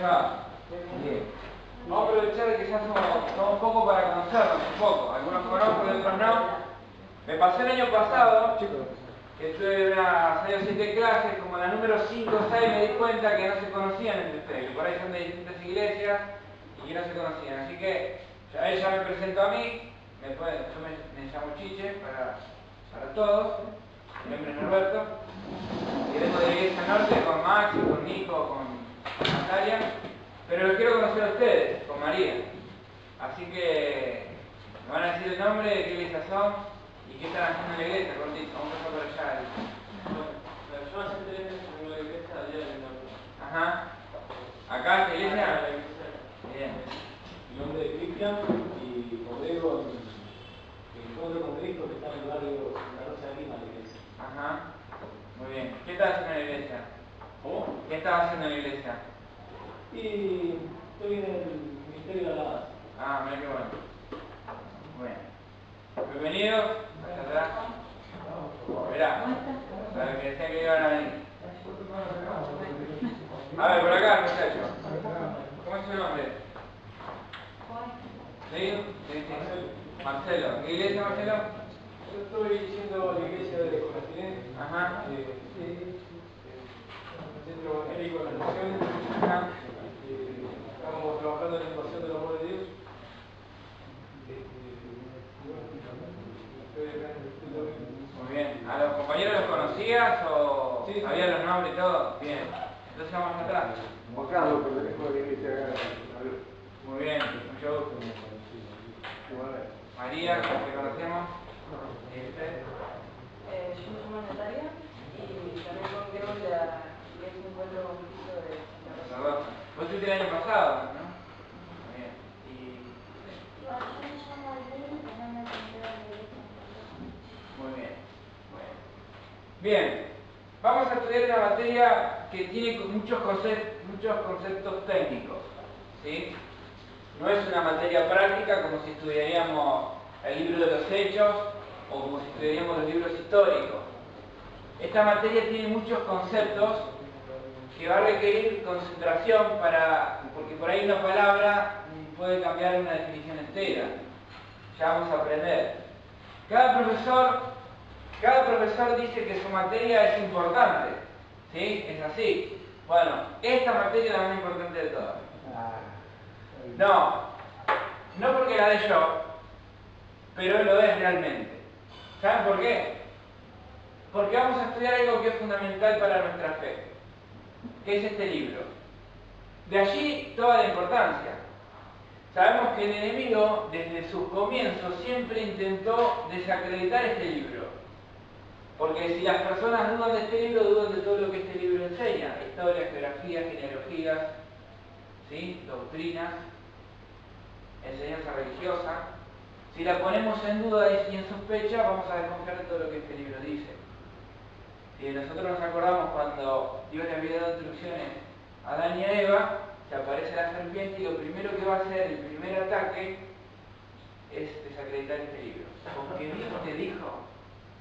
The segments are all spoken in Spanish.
Bien. Vamos a aprovechar que ya somos poco para conocernos un poco. Algunos conozco y otros no. Me pasó el año pasado que tuve unas 6 o 7 clases, como la número 5 o 6 me di cuenta que no se conocían entre ustedes, que por ahí son de distintas iglesias y que no se conocían. Así que ella me presentó a mí, yo me llamo Chiche para todos, mi nombre es Norberto, y vengo de la Iglesia Norte con Max, con Nico, con Natalia, pero los quiero conocer a ustedes, con María. Así que me van a decir el nombre, de qué iglesia son y qué están haciendo en la iglesia, cortito. Vamos a empezar por allá. Yo hace 3 meses vengo a la iglesia a día del norte. Ajá. ¿Acá esta iglesia? La iglesia. Bien. Mi nombre es Cristian y congrego en Encuentro con Cristo, que está en el barrio Santa Rosa de Lima, la iglesia. Ajá. Muy bien. ¿Qué estás haciendo en la iglesia? ¿Cómo? ¿Qué estás haciendo en la iglesia? Y estoy en el Ministerio de Alabanza. Ah, mira qué bueno. Bueno. Bienvenido. Hasta atrás. Mirá. Para que decía que iban a venir. A ver, por acá, muchacho. ¿Cómo es su nombre? ¿Sí? Sí. Marcelo. ¿Qué iglesia, Marcelo? Yo estoy diciendo la iglesia de Conastinés, Ajá. Centro Evangélico de las Naciones. Ajá. Estamos trabajando en la invasión del amor de Dios. Muy bien. ¿A los compañeros los conocías o Sí. sabías los nombres y todo? Bien. Entonces vamos atrás. Juan Carlos, pero dejo de la iglesia acá. Muy bien. Mucho gusto. María, ¿te conocemos? ¿Y usted? Yo me llamo Natalia y también congrego en la iglesia Encuentro con Cristo de Santa Rosa. Los dos. Vos estuviste el año pasado, ¿no? Muy bien. Y... Yo me llamo Alvin y no me considero la iglesia. Muy bien. Bueno. Bien. Vamos a estudiar una materia que tiene muchos conceptos técnicos. ¿Sí? No es una materia práctica como si estudiaríamos el libro de los Hechos o como si estudiaríamos los libros históricos. Esta materia tiene muchos conceptos que va a requerir concentración porque por ahí una palabra puede cambiar una definición entera. Ya vamos a aprender. Cada profesor dice que su materia es importante. ¿Sí? Es así. Bueno, esta materia es la más importante de todas. No porque la dé yo, pero lo es realmente. ¿Saben por qué? Porque vamos a estudiar algo que es fundamental para nuestra fe, que es este libro. De allí toda la importancia. Sabemos que el enemigo, desde sus comienzos, siempre intentó desacreditar este libro. Porque si las personas dudan de este libro, dudan de todo lo que este libro enseña. Historia, geografía, genealogías, ¿sí? Doctrinas, enseñanza religiosa. Si la ponemos en duda y en sospecha, vamos a desconfiar de todo lo que este libro dice. Si nosotros nos acordamos cuando Dios le había dado instrucciones a Adán y a Eva, se aparece la serpiente y lo primero que va a hacer, el primer ataque, es desacreditar este libro. Porque Dios te dijo,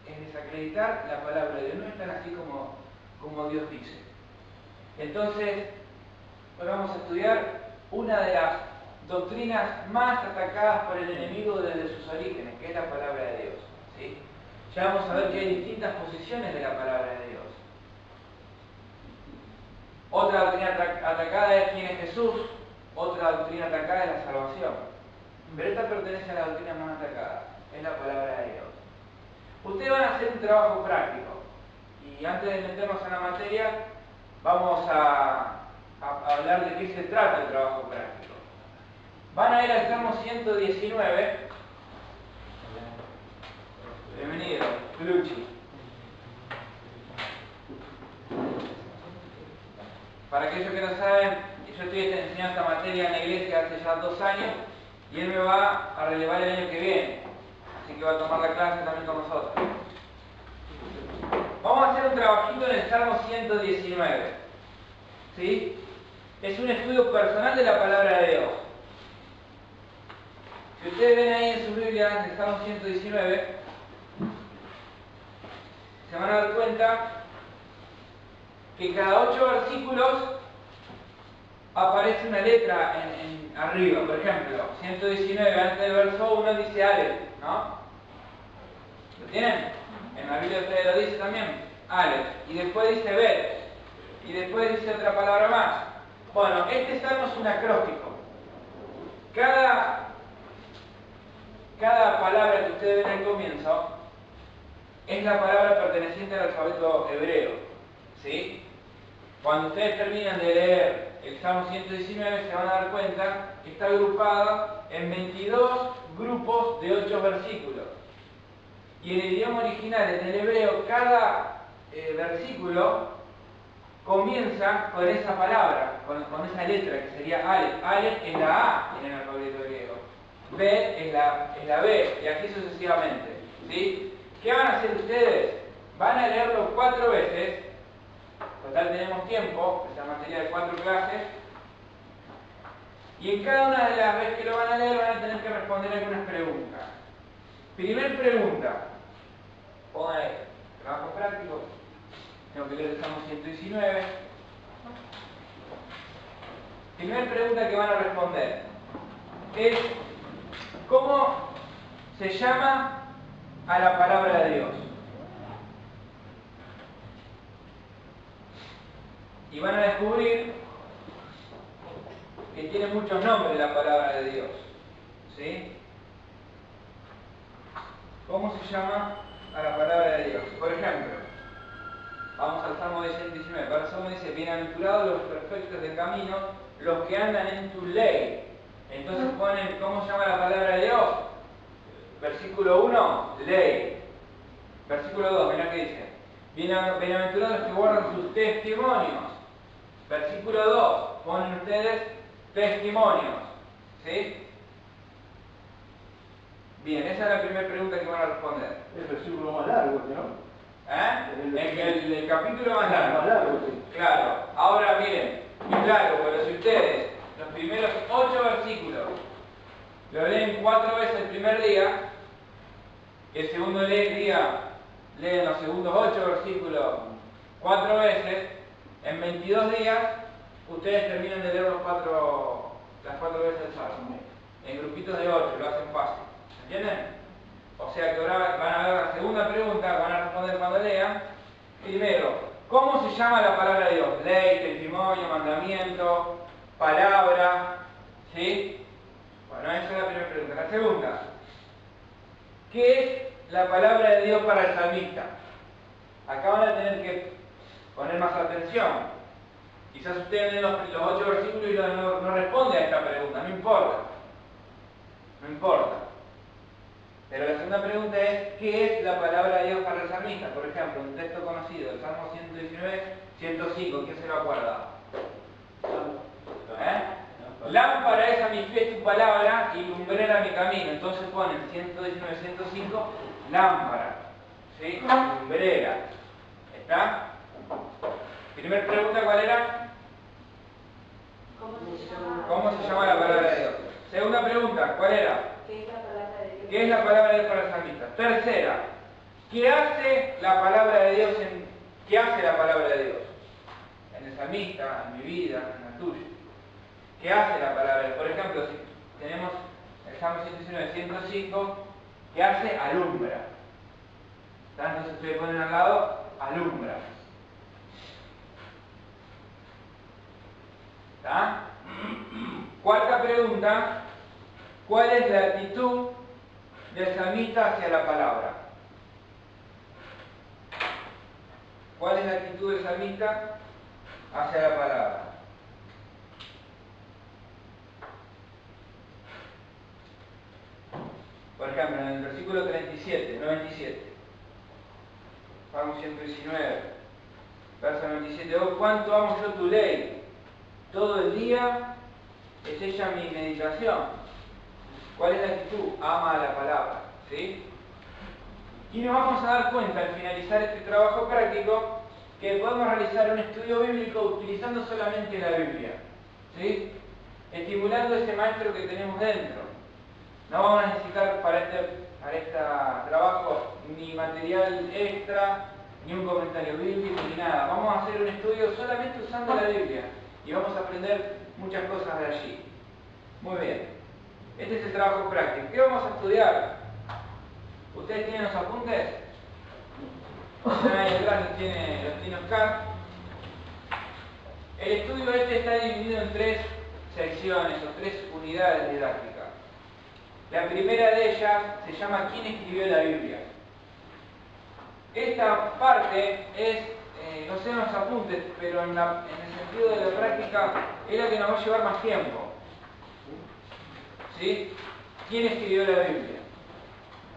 es desacreditar la palabra de Dios, no es tan así como Dios dice. Entonces, hoy vamos a estudiar una de las doctrinas más atacadas por el enemigo desde sus orígenes, que es la palabra de Dios. ¿Sí? Ya vamos a ver que hay distintas posiciones de la palabra de Dios. Otra doctrina atacada es quién es Jesús, otra doctrina atacada es la salvación. Pero esta pertenece a la doctrina más atacada, es la palabra de Dios. Ustedes van a hacer un trabajo práctico y antes de meternos en la materia vamos a hablar de qué se trata el trabajo práctico. Van a ir al Salmo 119. Bienvenido, Luchi. Para aquellos que no saben, yo estoy enseñando esta materia en la iglesia hace ya 2 años y él me va a relevar el año que viene. Así que va a tomar la clase también con nosotros. Vamos a hacer un trabajito en el Salmo 119. ¿Sí? Es un estudio personal de la palabra de Dios. Si ustedes ven ahí en su Biblia, en el Salmo 119, se van a dar cuenta que cada 8 versículos aparece una letra arriba. Por ejemplo, 119 antes del verso 1 dice Aleph, ¿no? ¿Lo tienen? En la Biblia ustedes lo dice también, Aleph. Y después dice Bet. Y después dice otra palabra más. Bueno, este salmo es un acróstico. Cada palabra que ustedes ven al comienzo es la palabra perteneciente al alfabeto hebreo. ¿Sí? Cuando ustedes terminan de leer el Salmo 119 se van a dar cuenta que está agrupada en 22 grupos de 8 versículos. Y en el idioma original, en el hebreo, cada versículo comienza con esa palabra, con esa letra que sería Aleph. Aleph es la A en el alfabeto griego. Bet es la B, y así sucesivamente. ¿Sí? ¿Qué van a hacer ustedes? Van a leerlo 4 veces. Total tenemos tiempo, esta materia de 4 clases. Y en cada una de las veces que lo van a leer van a tener que responder algunas preguntas. Primer pregunta. Pongan ahí, trabajo práctico. Tengo que leer el Salmo 119. Primera pregunta que van a responder es: ¿cómo se llama a la palabra de Dios? Y van a descubrir que tiene muchos nombres la palabra de Dios. ¿Sí? ¿Cómo se llama a la palabra de Dios? Por ejemplo, vamos al Salmo 119, verso 1 dice: bienaventurados los perfectos de camino, los que andan en tu ley. Entonces ponen, ¿cómo se llama la palabra de Dios? Versículo 1, ley. Versículo 2, mirá qué dice: bienaventurados los que guardan sus testimonios. Versículo 2, ponen ustedes testimonios. ¿Sí? Bien, esa es la primera pregunta que van a responder. El versículo más largo, ¿no? El capítulo más largo. Más largo, sí. Claro. Ahora miren, es largo, pero si ustedes los primeros 8 versículos lo leen 4 veces el primer día, el segundo día leen los segundos 8 versículos 4 veces, en 22 días ustedes terminan de leer las 4 veces el Salmo. En grupitos de 8, lo hacen fácil. ¿Entienden? O sea que ahora van a ver la segunda pregunta, van a responder cuando lean. Primero, ¿cómo se llama la palabra de Dios? Ley, testimonio, mandamiento, palabra. ¿Sí? Bueno, esa es la primera pregunta. La segunda, ¿qué es la palabra de Dios para el salmista? Acá van a tener que poner más atención. Quizás ustedes leen los 8 versículos y no responde a esta pregunta, no importa. No importa. Pero la segunda pregunta es: ¿qué es la palabra de Dios para el salmista? Por ejemplo, un texto conocido, el Salmo 119, 105, ¿quién se lo acuerda? Lámpara es a mis pies tu palabra y lumbrera mi camino. Entonces ponen 119, 105, lámpara. ¿Sí? Lumbrera. ¿Está? Primera pregunta, ¿cuál era? ¿Cómo se llama la palabra de Dios? Segunda pregunta, ¿cuál era? ¿Qué es la palabra de Dios? ¿Qué es la palabra de Dios para el salmista? Tercera, ¿qué hace la palabra de Dios ¿qué hace la palabra de Dios? En el salmista, en mi vida, en la tuya. ¿Qué hace la palabra de Dios? Por ejemplo, si tenemos el Salmo 119, 105, ¿qué hace? Alumbra. ¿Está? Entonces ustedes ponen al lado, alumbra. ¿Está? Cuarta pregunta: ¿cuál es la actitud del salmista hacia la palabra? ¿Cuál es la actitud del salmista hacia la palabra? Por ejemplo, en el versículo 97, Salmo 119, verso 97: oh, cuánto amo yo tu ley, todo el día es ella mi meditación. ¿Cuál es la actitud? Ama a la palabra. ¿Sí? Y nos vamos a dar cuenta al finalizar este trabajo práctico que podemos realizar un estudio bíblico utilizando solamente la Biblia. ¿Sí? Estimulando ese maestro que tenemos dentro. No vamos a necesitar para este trabajo ni material extra, ni un comentario bíblico, ni nada. Vamos a hacer un estudio solamente usando la Biblia. y vamos a aprender muchas cosas de allí. Muy bien. Este es el trabajo práctico. ¿Qué vamos a estudiar? ¿Ustedes tienen los apuntes? Ahí atrás los tiene Oscar. El estudio este está dividido en 3 secciones o 3 unidades didácticas. La primera de ellas se llama ¿Quién escribió la Biblia? Esta parte es, no sé en los apuntes, pero en el sentido de la práctica es la que nos va a llevar más tiempo. ¿Sí? ¿Quién escribió la Biblia?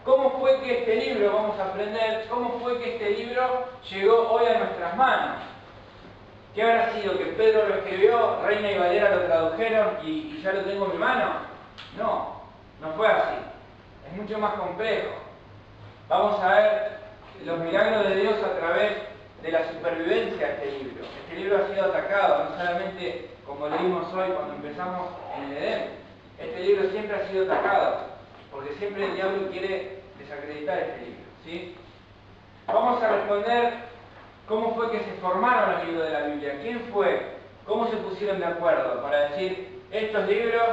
¿Cómo fue que este libro, vamos a aprender, cómo fue que este libro llegó hoy a nuestras manos? ¿Qué habrá sido? ¿Que Pedro lo escribió, Reina y Valera lo tradujeron y ya lo tengo en mi mano? No, no fue así. Es mucho más complejo. Vamos a ver los milagros de Dios a través de la supervivencia de este libro. Este libro ha sido atacado, no solamente como leímos hoy cuando empezamos en el Edén. Este libro siempre ha sido atacado, porque siempre el diablo quiere desacreditar este libro, ¿sí? Vamos a responder cómo fue que se formaron los libros de la Biblia, quién fue, cómo se pusieron de acuerdo para decir estos libros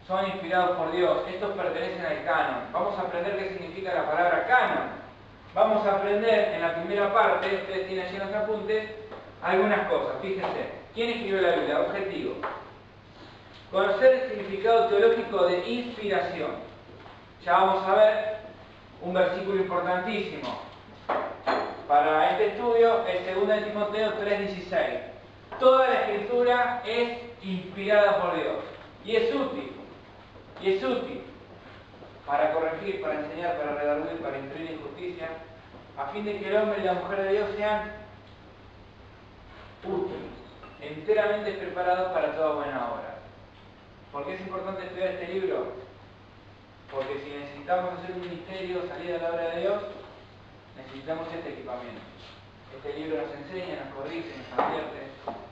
son inspirados por Dios, estos pertenecen al canon. Vamos a aprender qué significa la palabra canon. Vamos a aprender en la primera parte, ustedes tienen allí en los apuntes, algunas cosas. Fíjense, ¿quién escribió la Biblia? Objetivo: conocer el significado teológico de inspiración. Ya vamos a ver un versículo importantísimo para este estudio, es 2 Timoteo 3:16. Toda la escritura es inspirada por Dios y es útil para corregir, para enseñar, para redarguir, para instruir en justicia, a fin de que el hombre y la mujer de Dios sean útiles, enteramente preparados para toda buena obra. ¿Por qué es importante estudiar este libro? Porque si necesitamos hacer un ministerio, salir a la obra de Dios, necesitamos este equipamiento. Este libro nos enseña, nos corrige, nos advierte,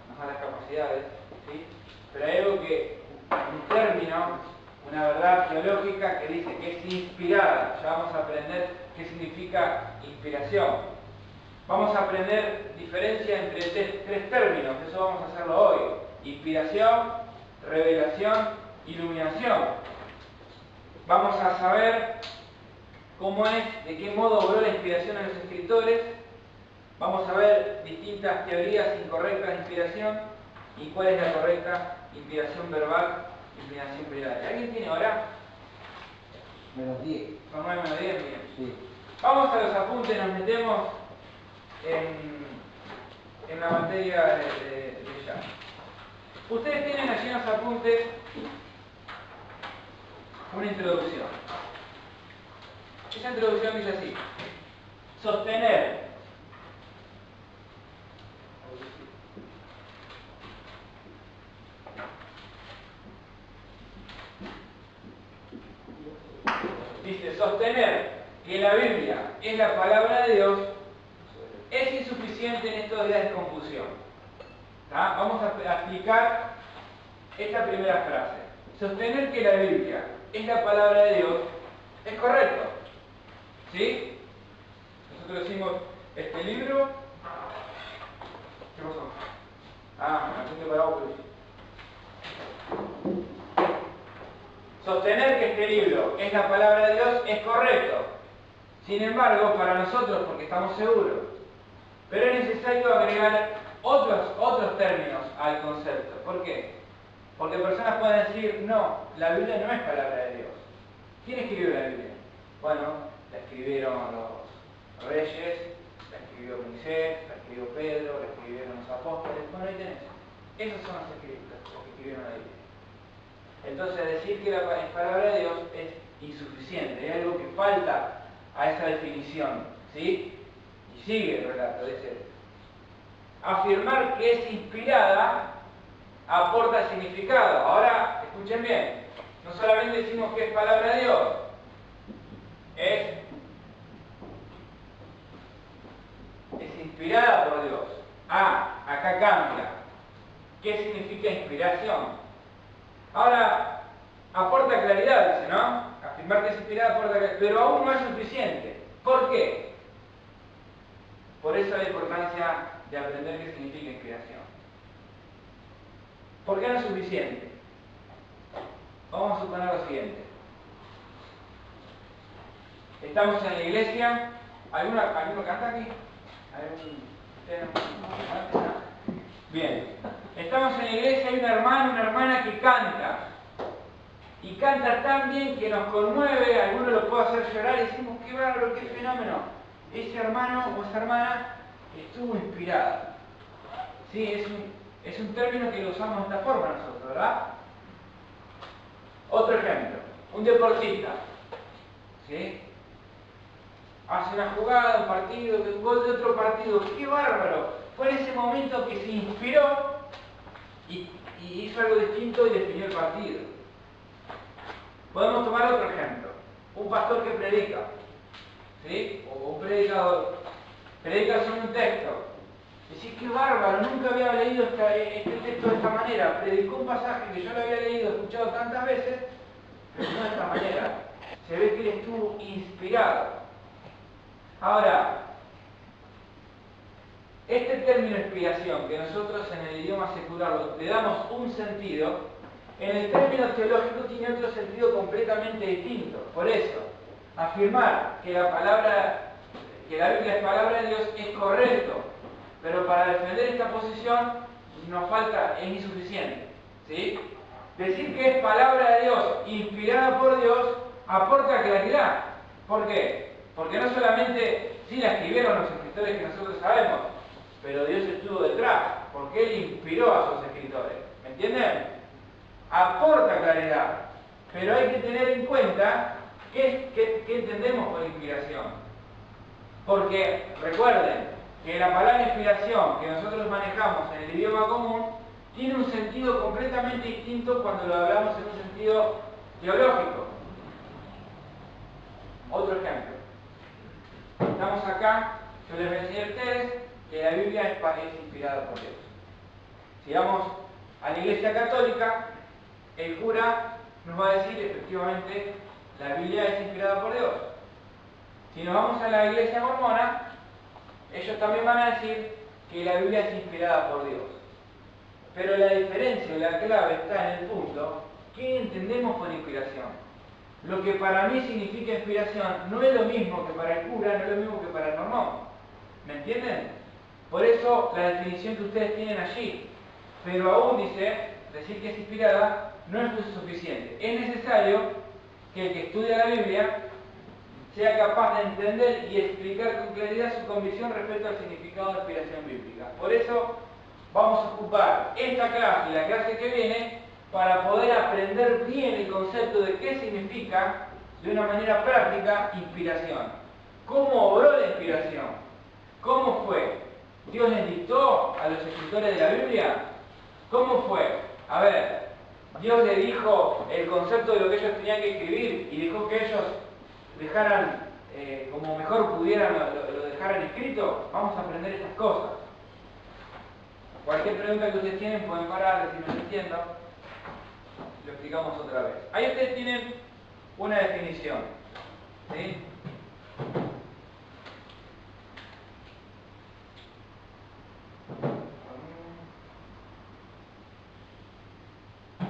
nos da las capacidades, ¿sí? Pero hay algo que, un término, una verdad teológica que dice que es inspirada. Ya vamos a aprender qué significa inspiración. Vamos a aprender diferencia entre 3 términos, eso vamos a hacerlo hoy: inspiración, revelación, iluminación. Vamos a saber cómo es, de qué modo obró la inspiración en los escritores. Vamos a ver distintas teorías incorrectas de inspiración y cuál es la correcta: inspiración verbal, inspiración plenaria. ¿Alguien tiene hora? -10. Son 9 menos 10, bien. Sí. Vamos a los apuntes, nos metemos en la materia de ya. Ustedes tienen allí en los apuntes una introducción. Esa introducción dice así: sostener que la Biblia es la palabra de Dios es insuficiente en estos días de confusión. ¿Tá? Vamos a explicar esta primera frase. Sostener que la Biblia es la palabra de Dios es correcto, ¿sí? Nosotros decimos, este libro... ¿Qué pasó? Me puse parado por eso. Sostener que este libro es la palabra de Dios es correcto. Sin embargo, para nosotros, porque estamos seguros, pero es necesario agregar otros términos al concepto. ¿Por qué? Porque personas pueden decir, no, la Biblia no es palabra de Dios. ¿Quién escribió la Biblia? Bueno, la escribieron los reyes, la escribió Moisés, la escribió Pedro, la escribieron los apóstoles. Bueno, ahí tenés. Esos son los que escribieron la Biblia. Entonces, decir que la palabra de Dios es insuficiente, hay algo que falta a esa definición, ¿sí? Y sigue el relato, dice: afirmar que es inspirada aporta significado. Ahora, escuchen bien, no solamente decimos que es palabra de Dios, es inspirada por Dios. Acá cambia. ¿Qué significa inspiración? Ahora, aporta claridad, dice, ¿no? Afirmar que es inspirada aporta claridad, pero aún no es suficiente. ¿Por qué? Por eso la importancia de aprender qué significa inspiración. ¿Por qué no es suficiente? Vamos a suponer lo siguiente. Estamos en la iglesia. ¿Alguno canta aquí? Bien. Estamos en la iglesia, hay un hermano, una hermana que canta. Y canta tan bien que nos conmueve, alguno lo puede hacer llorar y decimos, qué bárbaro, qué fenómeno. Ese hermano o esa hermana estuvo inspirada. Sí, es un término que lo usamos de esta forma nosotros, ¿verdad? Otro ejemplo, un deportista, ¿sí? Hace una jugada, un partido, un gol de otro partido, ¡qué bárbaro! Fue en ese momento que se inspiró y hizo algo distinto y definió el partido. Podemos tomar otro ejemplo, un pastor que predica, ¿sí? O un predicador, predica sobre un texto. Decís, qué bárbaro, nunca había leído este texto de esta manera. Predicó un pasaje que yo lo había leído, escuchado tantas veces, pero no de esta manera. Se ve que él estuvo inspirado. Ahora, este término inspiración, que nosotros en el idioma secular le damos un sentido, en el término teológico tiene otro sentido completamente distinto. Por eso, afirmar que la Biblia es palabra de Dios es correcto, pero para defender esta posición nos falta, es insuficiente, ¿sí? Decir que es palabra de Dios, inspirada por Dios, aporta claridad. ¿Por qué? Porque no solamente, sí la escribieron los escritores que nosotros sabemos, pero Dios estuvo detrás, porque Él inspiró a sus escritores. ¿Me entienden? Aporta claridad, pero hay que tener en cuenta qué entendemos por inspiración. Porque, recuerden, que la palabra inspiración que nosotros manejamos en el idioma común tiene un sentido completamente distinto cuando lo hablamos en un sentido teológico. Otro ejemplo. Estamos acá, yo les voy a enseñar a ustedes que la Biblia es inspirada por Dios. Si vamos a la Iglesia Católica, el cura nos va a decir efectivamente la Biblia es inspirada por Dios. Si nos vamos a la Iglesia Mormona, ellos también van a decir que la Biblia es inspirada por Dios. Pero la diferencia, la clave está en el punto, ¿qué entendemos por inspiración? Lo que para mí significa inspiración no es lo mismo que para el cura, no es lo mismo que para el mormón. ¿Me entienden? Por eso la definición que ustedes tienen allí. Pero aún dice, decir que es inspirada no es suficiente. Es necesario que el que estudia la Biblia sea capaz de entender y explicar con claridad su convicción respecto al significado de inspiración bíblica. Por eso vamos a ocupar esta clase y la clase que viene para poder aprender bien el concepto de qué significa, de una manera práctica, inspiración. ¿Cómo obró la inspiración? ¿Cómo fue? ¿Dios les dictó a los escritores de la Biblia? ¿Cómo fue? A ver, Dios le dijo el concepto de lo que ellos tenían que escribir y dejó que ellos dejaran, como mejor pudieran, lo dejaran escrito. Vamos a aprender estas cosas. Cualquier pregunta que ustedes tienen pueden parar, decirme no entiendo. Lo explicamos otra vez. Ahí ustedes tienen una definición, ¿sí?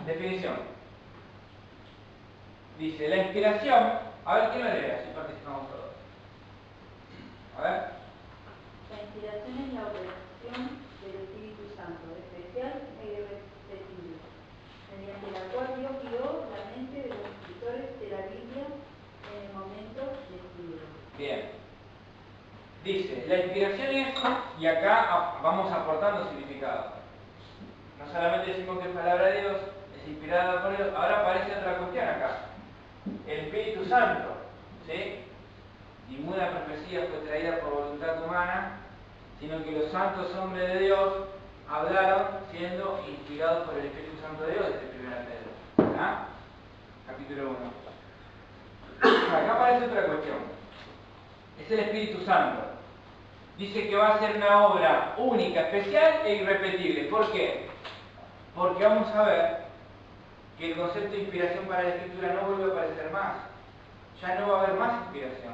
Definición. Dice, la inspiración, a ver, ¿quién lo lee? Así participamos todos. A ver. La inspiración es la operación del Espíritu Santo, especial e irrepetible, mediante la cual Dios guió la mente de los escritores de la Biblia en el momento de escribir. Bien. Dice, la inspiración es, y acá vamos aportando significado. No solamente decimos que es palabra de Dios, es inspirada por Dios, ahora aparece otra cuestión acá. El Espíritu Santo, ¿sí? Ninguna profecía fue traída por voluntad humana, sino que los santos hombres de Dios hablaron siendo inspirados por el Espíritu Santo de Dios, desde 1 Pedro. ¿verdad? Capítulo 1. Acá aparece otra cuestión. Es el Espíritu Santo. Dice que va a ser una obra única, especial e irrepetible. ¿Por qué? Porque vamos a ver que el concepto de inspiración para la Escritura no vuelve a aparecer más. Ya no va a haber más inspiración,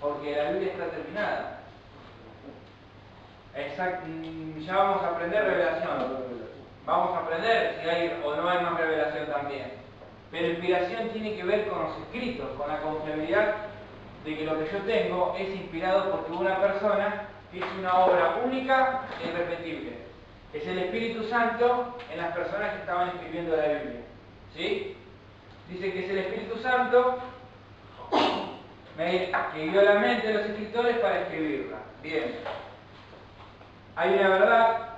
porque la Biblia está terminada. Ya vamos a aprender revelación. Vamos a aprender si hay o no hay más revelación también. Pero inspiración tiene que ver con los escritos, con la confiabilidad de que lo que yo tengo es inspirado porque hubo una persona que hizo una obra única e irrepetible. Es el Espíritu Santo en las personas que estaban escribiendo la Biblia. ¿Sí? Dice que es el Espíritu Santo que guió la mente de los escritores para escribirla. Bien. Hay una verdad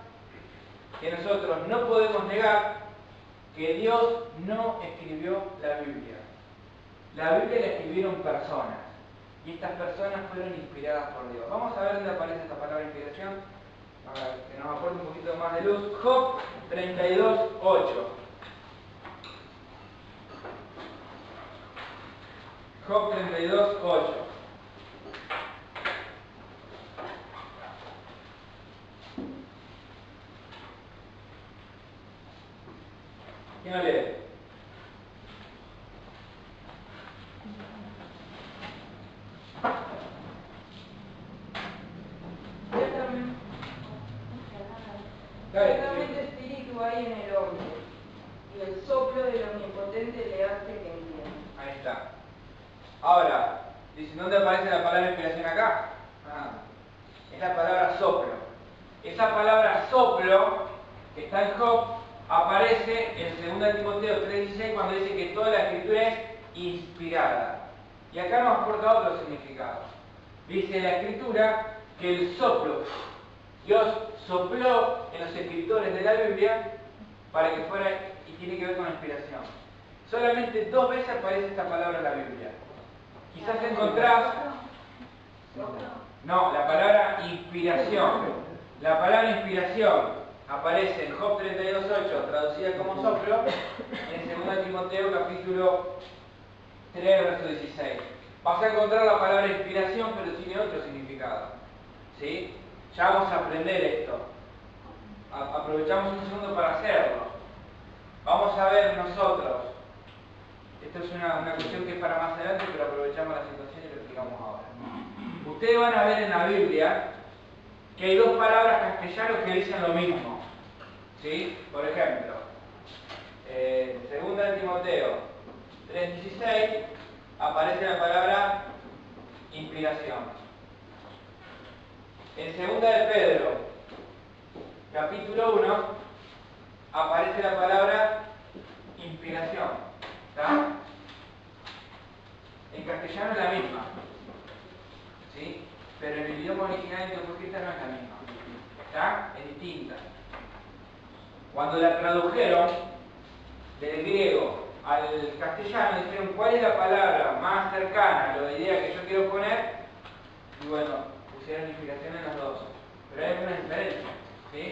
que nosotros no podemos negar, que Dios no escribió la Biblia. La Biblia la escribieron personas. Y estas personas fueron inspiradas por Dios. Vamos a ver dónde aparece esta palabra inspiración. A ver, que nos aporte un poquito más de luz. Job 32:8. Job 32:8. ¿Quién lo lee? Ciertamente espíritu hay en el hombre, y el soplo del omnipotente le hace que entienda. Ahí está. Ahora, dice, ¿dónde aparece la palabra inspiración acá? Es la palabra soplo. Esa palabra soplo, que está en Job, aparece en 2 Timoteo 3:16 cuando dice que toda la escritura es inspirada. Y acá nos aporta otro significado. Dice la escritura que el soplo, Dios sopló en los escritores de la Biblia para que fuera, y tiene que ver con la inspiración. Solamente 2 veces aparece esta palabra en la Biblia. Quizás encontrás... No, la palabra inspiración. La palabra inspiración aparece en Job 32:8, traducida como soplo, en 2 Timoteo capítulo 3, verso 16. Vas a encontrar la palabra inspiración, pero tiene otro significado. ¿Sí? Ya vamos a aprender esto. Aprovechamos un segundo para hacerlo. Vamos a ver nosotros. Esto es una cuestión que es para más adelante, pero aprovechamos la situación y lo explicamos ahora. Ustedes van a ver en la Biblia que hay 2 palabras castellanas que dicen lo mismo. ¿Sí? Por ejemplo, 2 Timoteo 3:16 aparece la palabra inspiración. En 2 de Pedro, capítulo 1, aparece la palabra inspiración. ¿Está? En castellano es la misma. ¿Sí? Pero en el idioma original en teologista no es la misma. ¿Está? Es distinta. Cuando la tradujeron del griego al castellano, dijeron cuál es la palabra más cercana a la idea que yo quiero poner, y bueno, pusieron inspiración en los dos. Pero hay algunas diferencias. ¿Sí?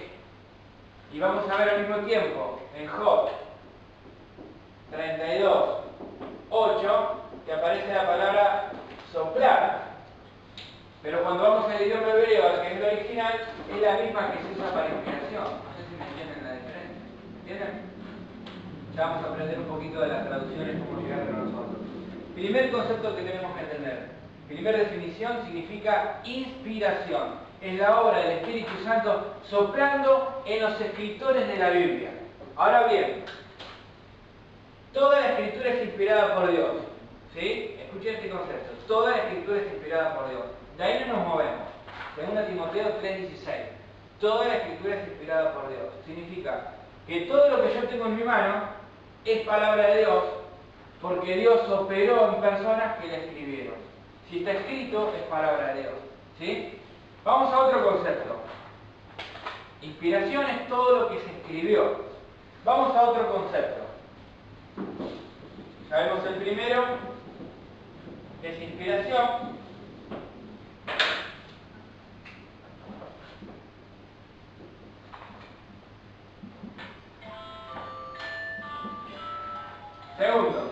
Y vamos a ver al mismo tiempo en Job 32:8 que aparece la palabra soplar. Pero cuando vamos al idioma hebreo, al que es el original, es la misma que se usa para inspiración. No sé si me entienden la diferencia. ¿Entienden? Ya vamos a aprender un poquito de las traducciones, cómo llegaron a nosotros. Primer concepto que tenemos que entender. Primera definición significa inspiración. Es la obra del Espíritu Santo soplando en los escritores de la Biblia. Ahora bien, toda la escritura es inspirada por Dios. ¿Sí? Escuchen este concepto. Toda la escritura es inspirada por Dios. De ahí no nos movemos. 2 Timoteo 3:16. Toda la escritura es inspirada por Dios. Significa que todo lo que yo tengo en mi mano es palabra de Dios, porque Dios operó en personas que la escribieron. Si está escrito, es palabra de Dios. ¿Sí? Vamos a otro concepto. Inspiración es todo lo que se escribió. Vamos a otro concepto. Sabemos el primero, que es inspiración. Segundo,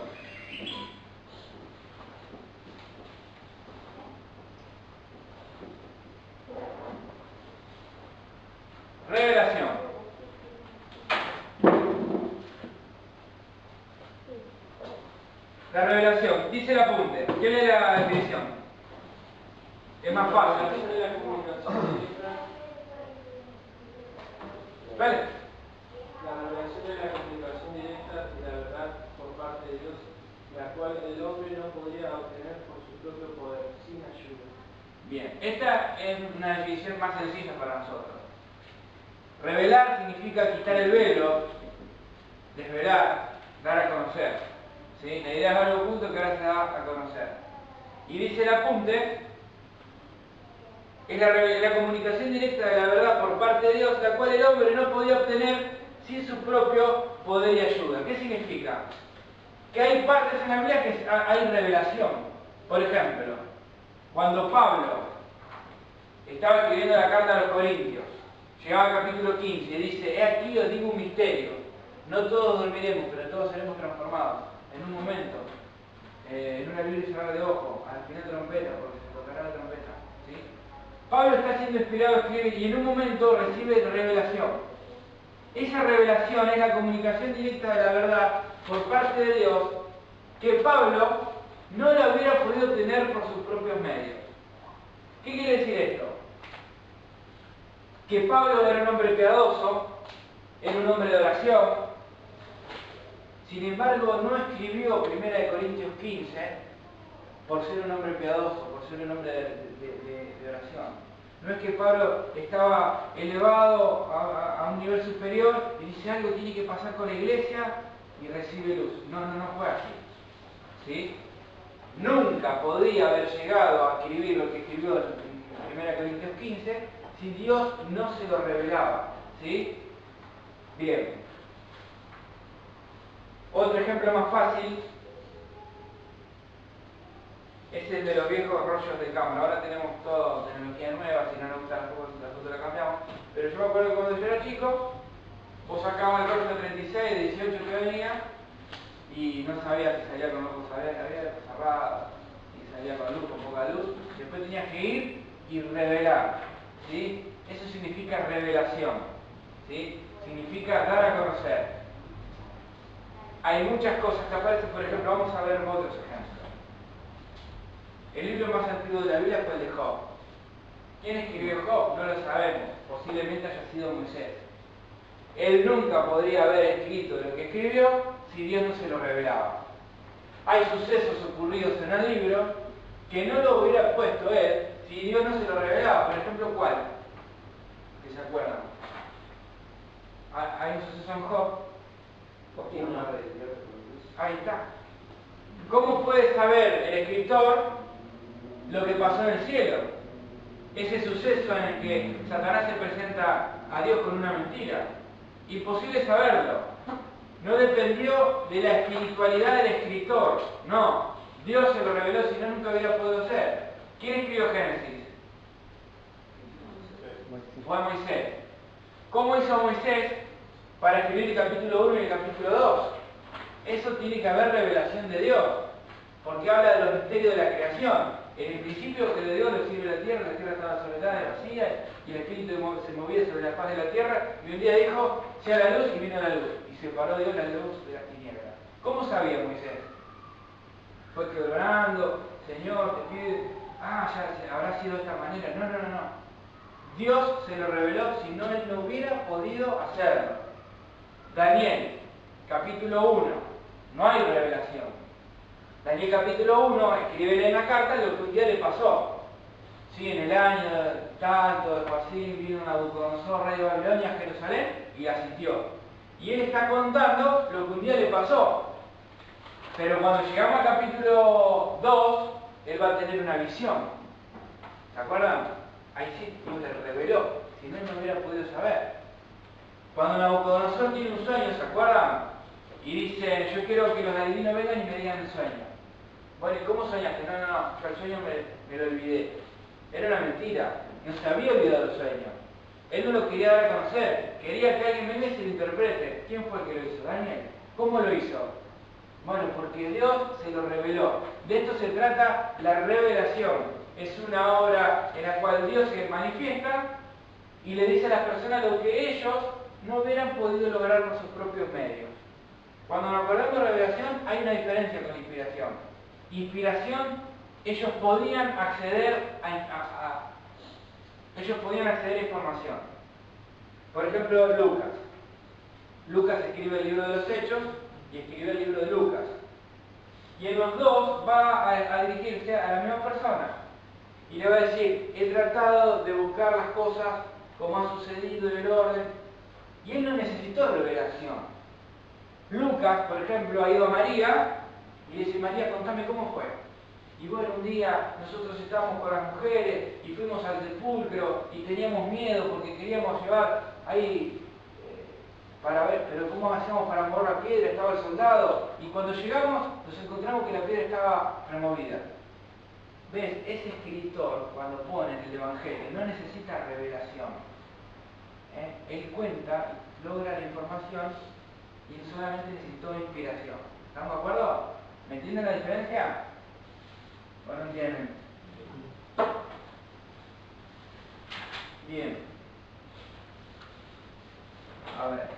revelación. La revelación, dice el apunte. ¿Quién lee la definición? Es más fácil. La comunicación Vale. La la comunicación directa de la verdad por parte de Dios, la cual el hombre no podía obtener por su propio poder, sin ayuda. Bien, esta es una definición más sencilla para nosotros. Revelar significa quitar el velo, desvelar, dar a conocer. ¿Sí? La idea es algo oculto que ahora se da a conocer. Y dice el apunte, es la comunicación directa de la verdad por parte de Dios, la cual el hombre no podía obtener sin su propio poder y ayuda. ¿Qué significa? Que hay partes en la Biblia que hay revelación. Por ejemplo, cuando Pablo estaba escribiendo la carta a los Corintios, llegaba al capítulo 15 y dice: he aquí os digo un misterio, no todos dormiremos, pero todos seremos transformados en un momento, en un abrir y cerrar de ojo, al final trompeta, porque se tocará la trompeta, ¿sí? Pablo está siendo inspirado a escribir y en un momento recibe revelación. Esa revelación es la comunicación directa de la verdad por parte de Dios, que Pablo no la hubiera podido tener por sus propios medios. ¿Qué quiere decir esto? Que Pablo era un hombre piadoso, era un hombre de oración. Sin embargo, no escribió 1 Corintios 15 por ser un hombre piadoso, por ser un hombre de oración. No es que Pablo estaba elevado a un nivel superior y dice: algo tiene que pasar con la iglesia y recibe luz. No fue así. ¿Sí? Nunca podría haber llegado a escribir lo que escribió en 1 Corintios 15 si Dios no se lo revelaba. ¿Sí? Bien. Otro ejemplo más fácil es el de los viejos rollos de cámara. Ahora tenemos toda tecnología nueva, si no nos gusta la foto la cambiamos. Pero yo me acuerdo que cuando yo era chico, vos sacabas el rollo 36, 18 que venía, y no sabías si salía con ojos abiertos, cerrados, si salía con luz, con poca luz. Después tenías que ir y revelar. ¿Sí? Eso significa revelación. ¿Sí? Significa dar a conocer. Hay muchas cosas que aparecen, por ejemplo, vamos a ver otros ejemplos. El libro más antiguo de la Biblia fue el de Job. ¿Quién escribió Job? No lo sabemos. Posiblemente haya sido Moisés. Él nunca podría haber escrito lo que escribió si Dios no se lo revelaba. Hay sucesos ocurridos en el libro que no lo hubiera puesto él si Dios no se lo revelaba. Por ejemplo, ¿cuál? ¿Que se acuerdan? Hay un suceso en Job. Ahí está. ¿Cómo puede saber el escritor lo que pasó en el cielo? Ese suceso en el que Satanás se presenta a Dios con una mentira. Imposible saberlo. No dependió de la espiritualidad del escritor. No. Dios se lo reveló, si no, nunca hubiera podido ser. ¿Quién escribió Génesis? Fue Moisés. ¿Cómo hizo Moisés para escribir el capítulo 1 y el capítulo 2? Eso tiene que haber revelación de Dios, porque habla de los misterios de la creación. En el principio creó Dios los cielos y la tierra estaba soleada y vacía, y el Espíritu se movía sobre la faz de la tierra, y un día dijo: sea la luz, y vino la luz, y separó Dios la luz de las tinieblas. ¿Cómo sabía Moisés? Fue quebrando: Señor, te pido, ya habrá sido de esta manera. No. Dios se lo reveló, si no, él no hubiera podido hacerlo. Daniel, capítulo 1, no hay revelación. Daniel capítulo 1 escribe en la carta lo que un día le pasó. Sí, en el año tanto de Joacim vino Nabucodonosor, rey de Babilonia, a Jerusalén y asistió. Y él está contando lo que un día le pasó. Pero cuando llegamos al capítulo 2, él va a tener una visión. ¿Se acuerdan? Ahí sí Dios le reveló, si no, él no hubiera podido saber. Cuando Nabucodonosor tiene un sueño, ¿se acuerdan? Y dice: yo quiero que los adivinos vengan y me digan el sueño. Bueno, ¿y cómo soñaste? No, yo el sueño me lo olvidé. Era una mentira, no se había olvidado el sueño. Él no lo quería dar a conocer, quería que alguien venga y se lo interprete. ¿Quién fue el que lo hizo? Daniel. ¿Cómo lo hizo? Bueno, porque Dios se lo reveló. De esto se trata la revelación. Es una obra en la cual Dios se manifiesta y le dice a las personas lo que ellos no hubieran podido lograr con sus propios medios. Cuando nos acordamos de revelación, hay una diferencia con inspiración. Inspiración, ellos podían acceder a información. Por ejemplo, Lucas. Lucas escribe el libro de los Hechos y escribe el libro de Lucas. Y en los dos va a dirigirse a la misma persona. Y le va a decir, he tratado de buscar las cosas como han sucedido en el orden. Y él no necesitó revelación. Lucas, por ejemplo, ha ido a María y le dice, María, contame cómo fue. Y bueno, un día nosotros estábamos con las mujeres y fuimos al sepulcro y teníamos miedo porque queríamos llevar ahí para ver, pero ¿cómo hacíamos para mover la piedra? Estaba el soldado. Y cuando llegamos nos encontramos que la piedra estaba removida. ¿Ves? Ese escritor, cuando pone en el Evangelio, no necesita revelación. Él cuenta, logra la información y solamente necesitó inspiración. ¿Estamos de acuerdo? ¿Me entienden la diferencia? ¿O no entienden? Bien. A ver.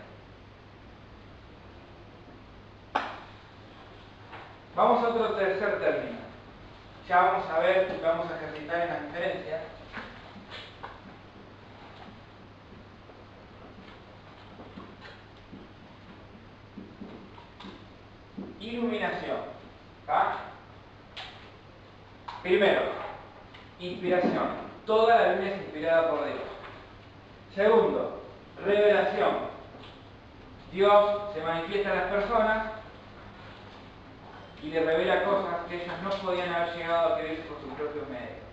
Vamos a otro tercer término. Ya vamos a ver, vamos a ejercitar en las diferencias. Iluminación. ¿Está? Primero, inspiración. Toda la Biblia es inspirada por Dios. Segundo, revelación. Dios se manifiesta a las personas y le revela cosas que ellos no podían haber llegado a creerse por sus propios medios.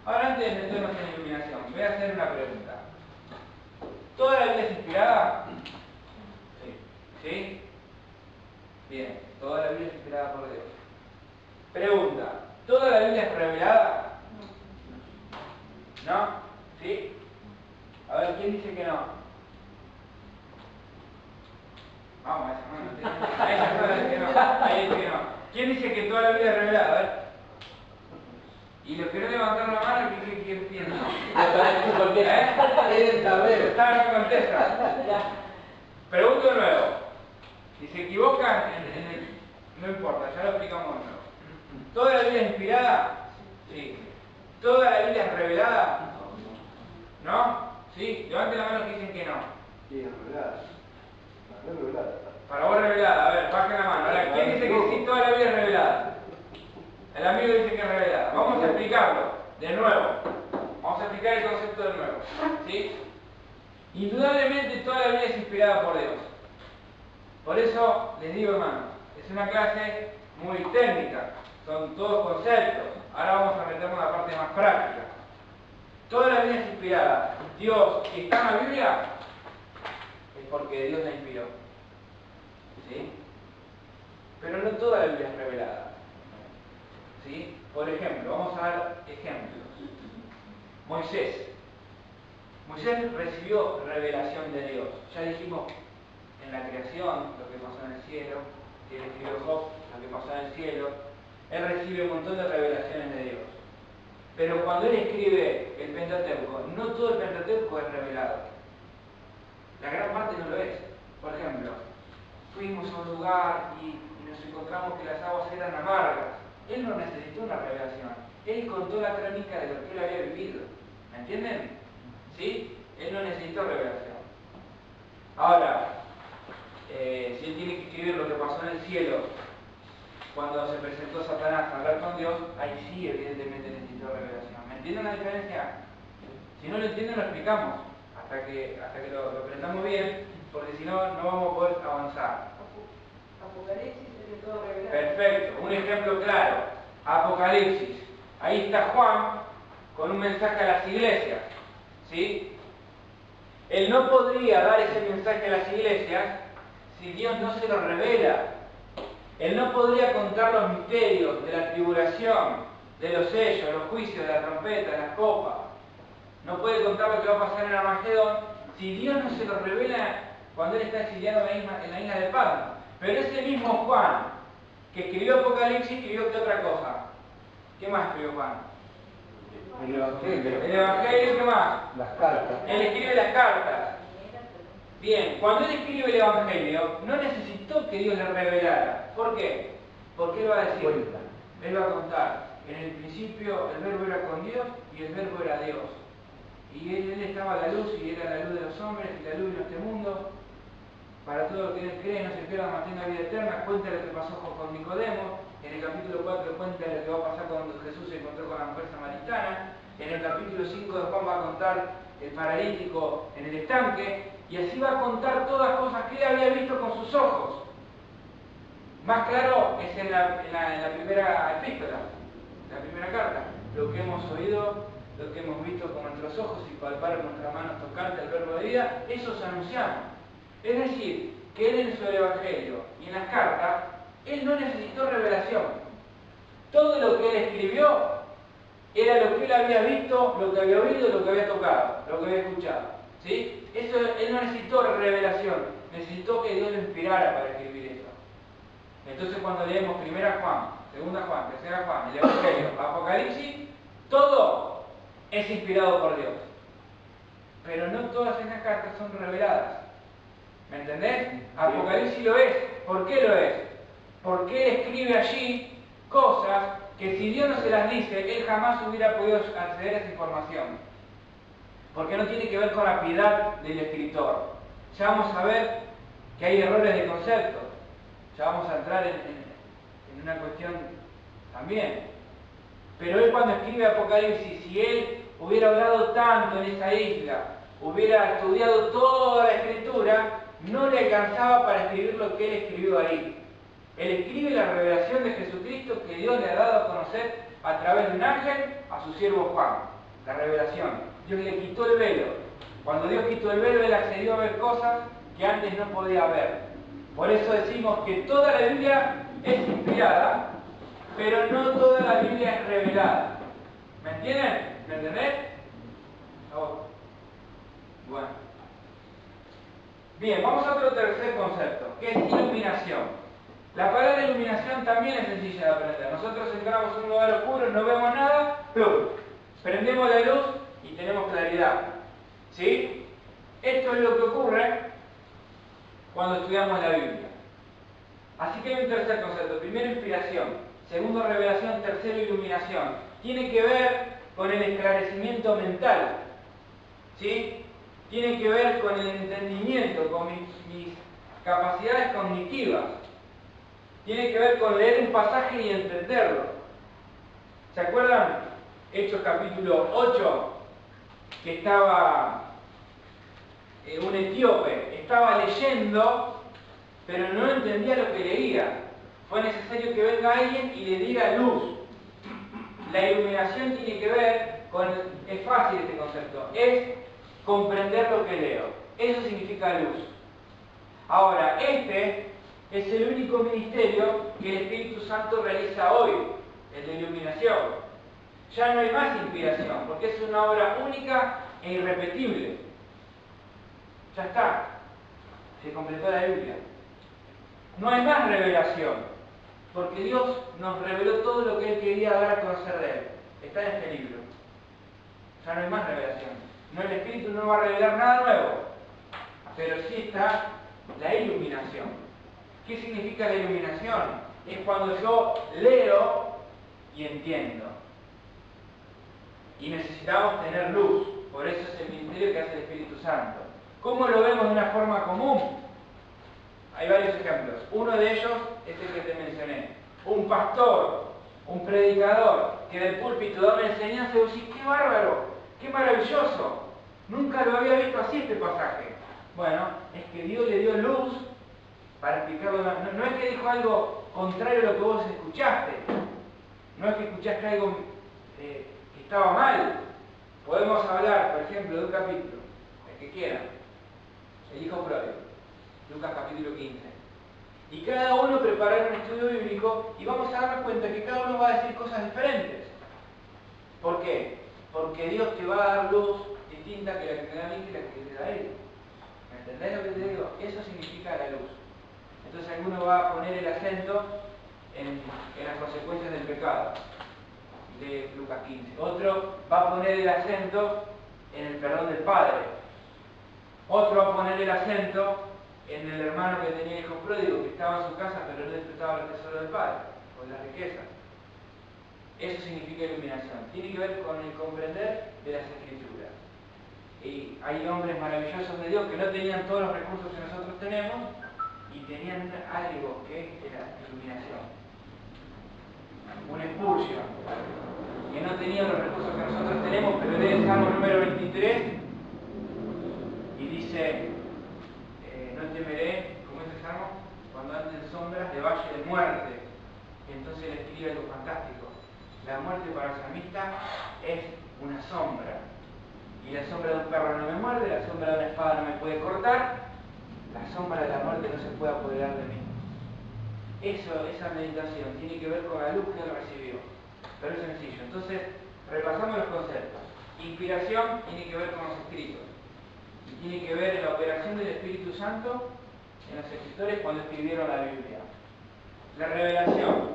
Ahora, antes de meternos en iluminación, voy a hacer una pregunta. ¿Toda la Biblia es inspirada? Sí. ¿Sí? Bien, toda la Biblia es inspirada por Dios. Pregunta, ¿toda la Biblia es revelada? ¿No? ¿Sí? A ver, ¿quién dice que no? Vamos, esa mano. Ella dice que no. Ahí dice que no. ¿Quién dice que toda la Biblia es revelada? A ver. Y los que no levantaron la mano, ¿qué piensan? Quieren saber. Está, no contesta. Pregunto de nuevo. Si se equivocan, no importa, ya lo explicamos de nuevo. ¿Toda la Biblia es inspirada? Sí. ¿Toda la Biblia es revelada? ¿No? ¿Sí? Levanten la mano que dicen que no. Sí, es revelada. No es revelada. Para vos revelada, a ver, bajen la mano. Ahora, ¿quién dice que sí, toda la Biblia es revelada? El amigo dice que es revelada. Vamos a explicarlo de nuevo. Vamos a explicar el concepto de nuevo. ¿Sí? Indudablemente toda la Biblia es inspirada por Dios. Por eso les digo, hermanos, es una clase muy técnica. Son todos conceptos. Ahora vamos a meternos en la parte más práctica. Toda la Biblia es inspirada. Dios está en la Biblia es porque Dios la inspiró. ¿Sí? Pero no toda la Biblia es revelada. ¿Sí? Por ejemplo, vamos a dar ejemplos. Moisés. Moisés recibió revelación de Dios. Ya dijimos en la creación lo que pasó en el cielo, que él escribió Job, lo que pasó en el cielo. Él recibe un montón de revelaciones de Dios. Pero cuando él escribe el Pentateuco, no todo el Pentateuco es revelado. La gran parte no lo es. Por ejemplo, fuimos a un lugar y nos encontramos que las aguas eran amargas. Él no necesitó una revelación. Él contó la crónica de lo que él había vivido. ¿Me entienden? ¿Sí? Él no necesitó revelación. Ahora, si él tiene que escribir lo que pasó en el cielo, cuando se presentó Satanás a hablar con Dios, ahí sí evidentemente necesitó revelación. ¿Me entienden la diferencia? Si no lo entienden, lo explicamos hasta que lo aprendamos bien, porque si no, no vamos a poder avanzar. Apocalipsis es de todo revelado. Perfecto, un ejemplo claro. Apocalipsis. Ahí está Juan con un mensaje a las iglesias. ¿Sí? Él no podría dar ese mensaje a las iglesias si Dios no se lo revela. Él no podría contar los misterios de la tribulación, de los sellos, los juicios, de la trompeta, de las copas. No puede contar lo que va a pasar en Armagedón si Dios no se lo revela cuando él está exiliado en la isla de Patmos. Pero ese mismo Juan que escribió Apocalipsis escribió ¿qué otra cosa? ¿Qué más escribió Juan? El Evangelio. El Evangelio, ¿qué más? Las cartas. Él escribe las cartas. Bien, cuando él escribe el Evangelio, no necesitó que Dios le revelara. ¿Por qué? Porque él va a decir, él va a contar, en el principio el verbo era con Dios y el verbo era Dios. Y él estaba a la luz y era la luz de los hombres y la luz de este mundo. todo lo que en él cree no se pierda, mas tenga vida eterna. Cuenta lo que pasó con Nicodemo. En el capítulo 4 cuenta lo que va a pasar cuando Jesús se encontró con la mujer samaritana. En el capítulo 5 de Juan va a contar el paralítico en el estanque. Y así va a contar todas cosas que él había visto con sus ojos. Más claro es en la primera epístola, la primera carta. Lo que hemos oído, lo que hemos visto con nuestros ojos y palpar en nuestras manos tocante al verbo de vida, eso os anunciamos. Es decir, que él en su evangelio y en las cartas, él no necesitó revelación. Todo lo que él escribió era lo que él había visto, lo que había oído, lo que había tocado, lo que había escuchado. ¿Sí? Eso, él no necesitó revelación, necesitó que Dios lo inspirara para escribir eso. Entonces cuando leemos 1 Juan, 2 Juan, 3 Juan, el Evangelio, Apocalipsis, todo es inspirado por Dios. Pero no todas esas cartas son reveladas. ¿Me entendés? Apocalipsis lo es. ¿Por qué lo es? Porque él escribe allí cosas que si Dios no se las dice, él jamás hubiera podido acceder a esa información. Porque no tiene que ver con la piedad del escritor. Ya vamos a ver que hay errores de concepto. Ya vamos a entrar en una cuestión también. Pero él cuando escribe Apocalipsis, si él hubiera hablado tanto en esa isla, hubiera estudiado toda la escritura, no le alcanzaba para escribir lo que él escribió ahí. Él escribe la revelación de Jesucristo que Dios le ha dado a conocer a través de un ángel a su siervo Juan. La revelación. Dios le quitó el velo. Cuando Dios quitó el velo, él accedió a ver cosas que antes no podía ver. Por eso decimos que toda la Biblia es inspirada, pero no toda la Biblia es revelada. ¿Me entienden? ¿Me entendés? Bueno. Bien, vamos a otro tercer concepto, que es iluminación. La palabra iluminación también es sencilla de aprender. Nosotros entramos en un lugar oscuro, no vemos nada, ¡plum! Prendemos la luz y tenemos claridad. ¿Sí? Esto es lo que ocurre cuando estudiamos la Biblia. Así que hay un tercer concepto. Primero, inspiración. Segundo, revelación. Tercero, iluminación. Tiene que ver con el esclarecimiento mental. ¿Sí? Tiene que ver con el entendimiento, con mis capacidades cognitivas. Tiene que ver con leer un pasaje y entenderlo. ¿Se acuerdan? Hechos capítulo 8, que estaba un etíope, estaba leyendo, pero no entendía lo que leía. Fue necesario que venga alguien y le diga luz. La iluminación tiene que ver con, es fácil este concepto, es comprender lo que leo. Eso significa luz. Ahora, este es el único ministerio que el Espíritu Santo realiza hoy, el de iluminación. Ya no hay más inspiración, porque es una obra única e irrepetible. Ya está. Se completó la Biblia. No hay más revelación, porque Dios nos reveló todo lo que Él quería dar a conocer de Él. Está en este libro. Ya no hay más revelación. No, el Espíritu no va a revelar nada nuevo, pero sí está la iluminación. ¿Qué significa la iluminación? Es cuando yo leo y entiendo. Y necesitamos tener luz. Por eso es el ministerio que hace el Espíritu Santo. ¿Cómo lo vemos de una forma común? Hay varios ejemplos. Uno de ellos es el que te mencioné. Un pastor, un predicador, que del púlpito da una enseñanza y vos decís, ¡qué bárbaro! ¡Qué maravilloso! Nunca lo había visto así este pasaje. Bueno, es que Dios le dio luz para explicarlo. No es que dijo algo contrario a lo que vos escuchaste. No es que escuchaste algo que estaba mal. Podemos hablar, por ejemplo, de un capítulo, el que quiera, el hijo pródigo, Lucas capítulo 15. Y cada uno preparará un estudio bíblico y vamos a darnos cuenta que cada uno va a decir cosas diferentes. ¿Por qué? Porque Dios te va a dar luz distinta que la que te da a mí y la que te da a él. ¿Me entendés lo que te digo? Eso significa la luz. Entonces alguno va a poner el acento en las consecuencias del pecado, de Lucas 15. Otro va a poner el acento en el perdón del Padre. Otro va a poner el acento en el hermano que tenía hijos pródigos, que estaba en su casa pero no disfrutaba el tesoro del Padre, o de la riqueza. Eso significa iluminación. Tiene que ver con el comprender de las Escrituras. Y hay hombres maravillosos de Dios que no tenían todos los recursos que nosotros tenemos, y tenían algo que era iluminación, un expulsion, que no tenían los recursos que nosotros tenemos, pero lee el Salmo número 23 y dice, no temeré, ¿cómo es el Salmo? Cuando ande en sombras de valle de muerte. Entonces le escribe algo fantástico. La muerte para el salmista es una sombra. Y la sombra de un perro no me muerde, la sombra de una espada no me puede cortar, la sombra de la muerte no se puede apoderar de mí. Esa meditación tiene que ver con la luz que él recibió. Pero es sencillo. Entonces, repasamos los conceptos. Inspiración tiene que ver con los escritos. Y tiene que ver en la operación del Espíritu Santo en los escritores cuando escribieron la Biblia. La revelación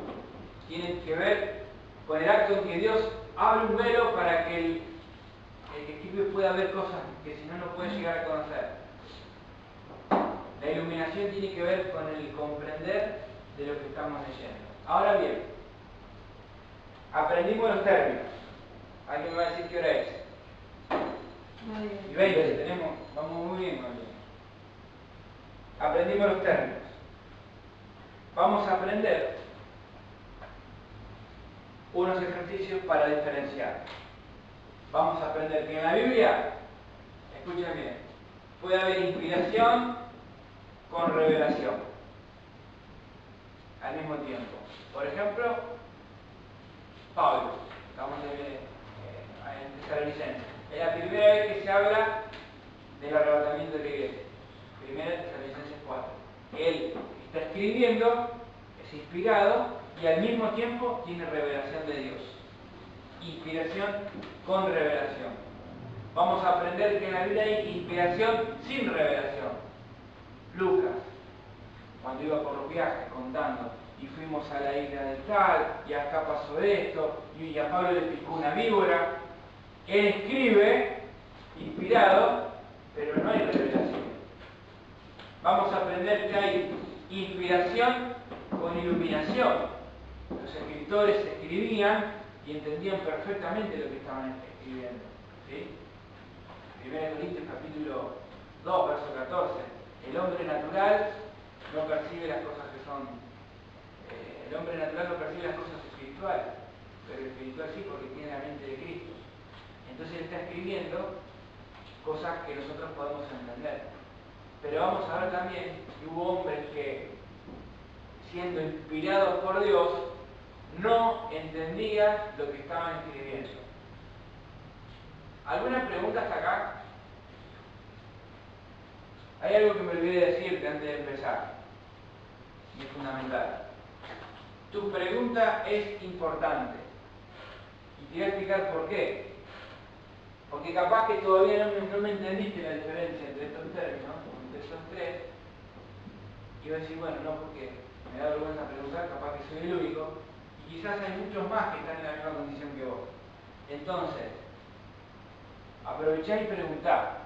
tiene que ver con el acto en que Dios abre un velo para que el que escribe pueda ver cosas que si no puede llegar a conocer. La iluminación tiene que ver con el comprender de lo que estamos leyendo. Ahora bien, aprendimos los términos. ¿Alguien me va a decir qué hora es? Y 20, tenemos, vamos muy bien, muy bien. Aprendimos los términos. Vamos a aprender unos ejercicios para diferenciar. Vamos a aprender que en la Biblia, escuchen bien, puede haber inspiración con revelación al mismo tiempo. Por ejemplo, Pablo, estamos en Tesalonicenses. Es la primera vez que se habla del arrebatamiento de la iglesia. Primera Tesalonicenses 4. Él está escribiendo, es inspirado y al mismo tiempo tiene revelación de Dios. Inspiración con revelación. Vamos a aprender que en la Biblia hay inspiración sin revelación. Lucas, cuando iba por los viajes contando, y fuimos a la isla de tal, y acá pasó esto, y a Pablo le picó una víbora. Él escribe, inspirado, pero no hay revelación. Vamos a aprender que hay inspiración con iluminación. Los escritores escribían y entendían perfectamente lo que estaban escribiendo. ¿Sí? 1 Corintios capítulo 2, verso 14. El hombre natural no percibe las cosas que son... el hombre natural no percibe las cosas espirituales, pero el espiritual sí, porque tiene la mente de Cristo. Entonces él está escribiendo cosas que nosotros podemos entender. Pero vamos a ver también que hubo hombres que, siendo inspirados por Dios, no entendían lo que estaban escribiendo. ¿Algunas preguntas acá? Hay algo que me olvidé decirte antes de empezar, y es fundamental. Tu pregunta es importante, y te voy a explicar por qué. Porque capaz que todavía no me entendiste la diferencia entre estos términos, entre estos tres, y vas a decir, bueno, no, porque me da vergüenza preguntar, capaz que soy el único, y quizás hay muchos más que están en la misma condición que vos. Entonces, aprovechá y preguntá.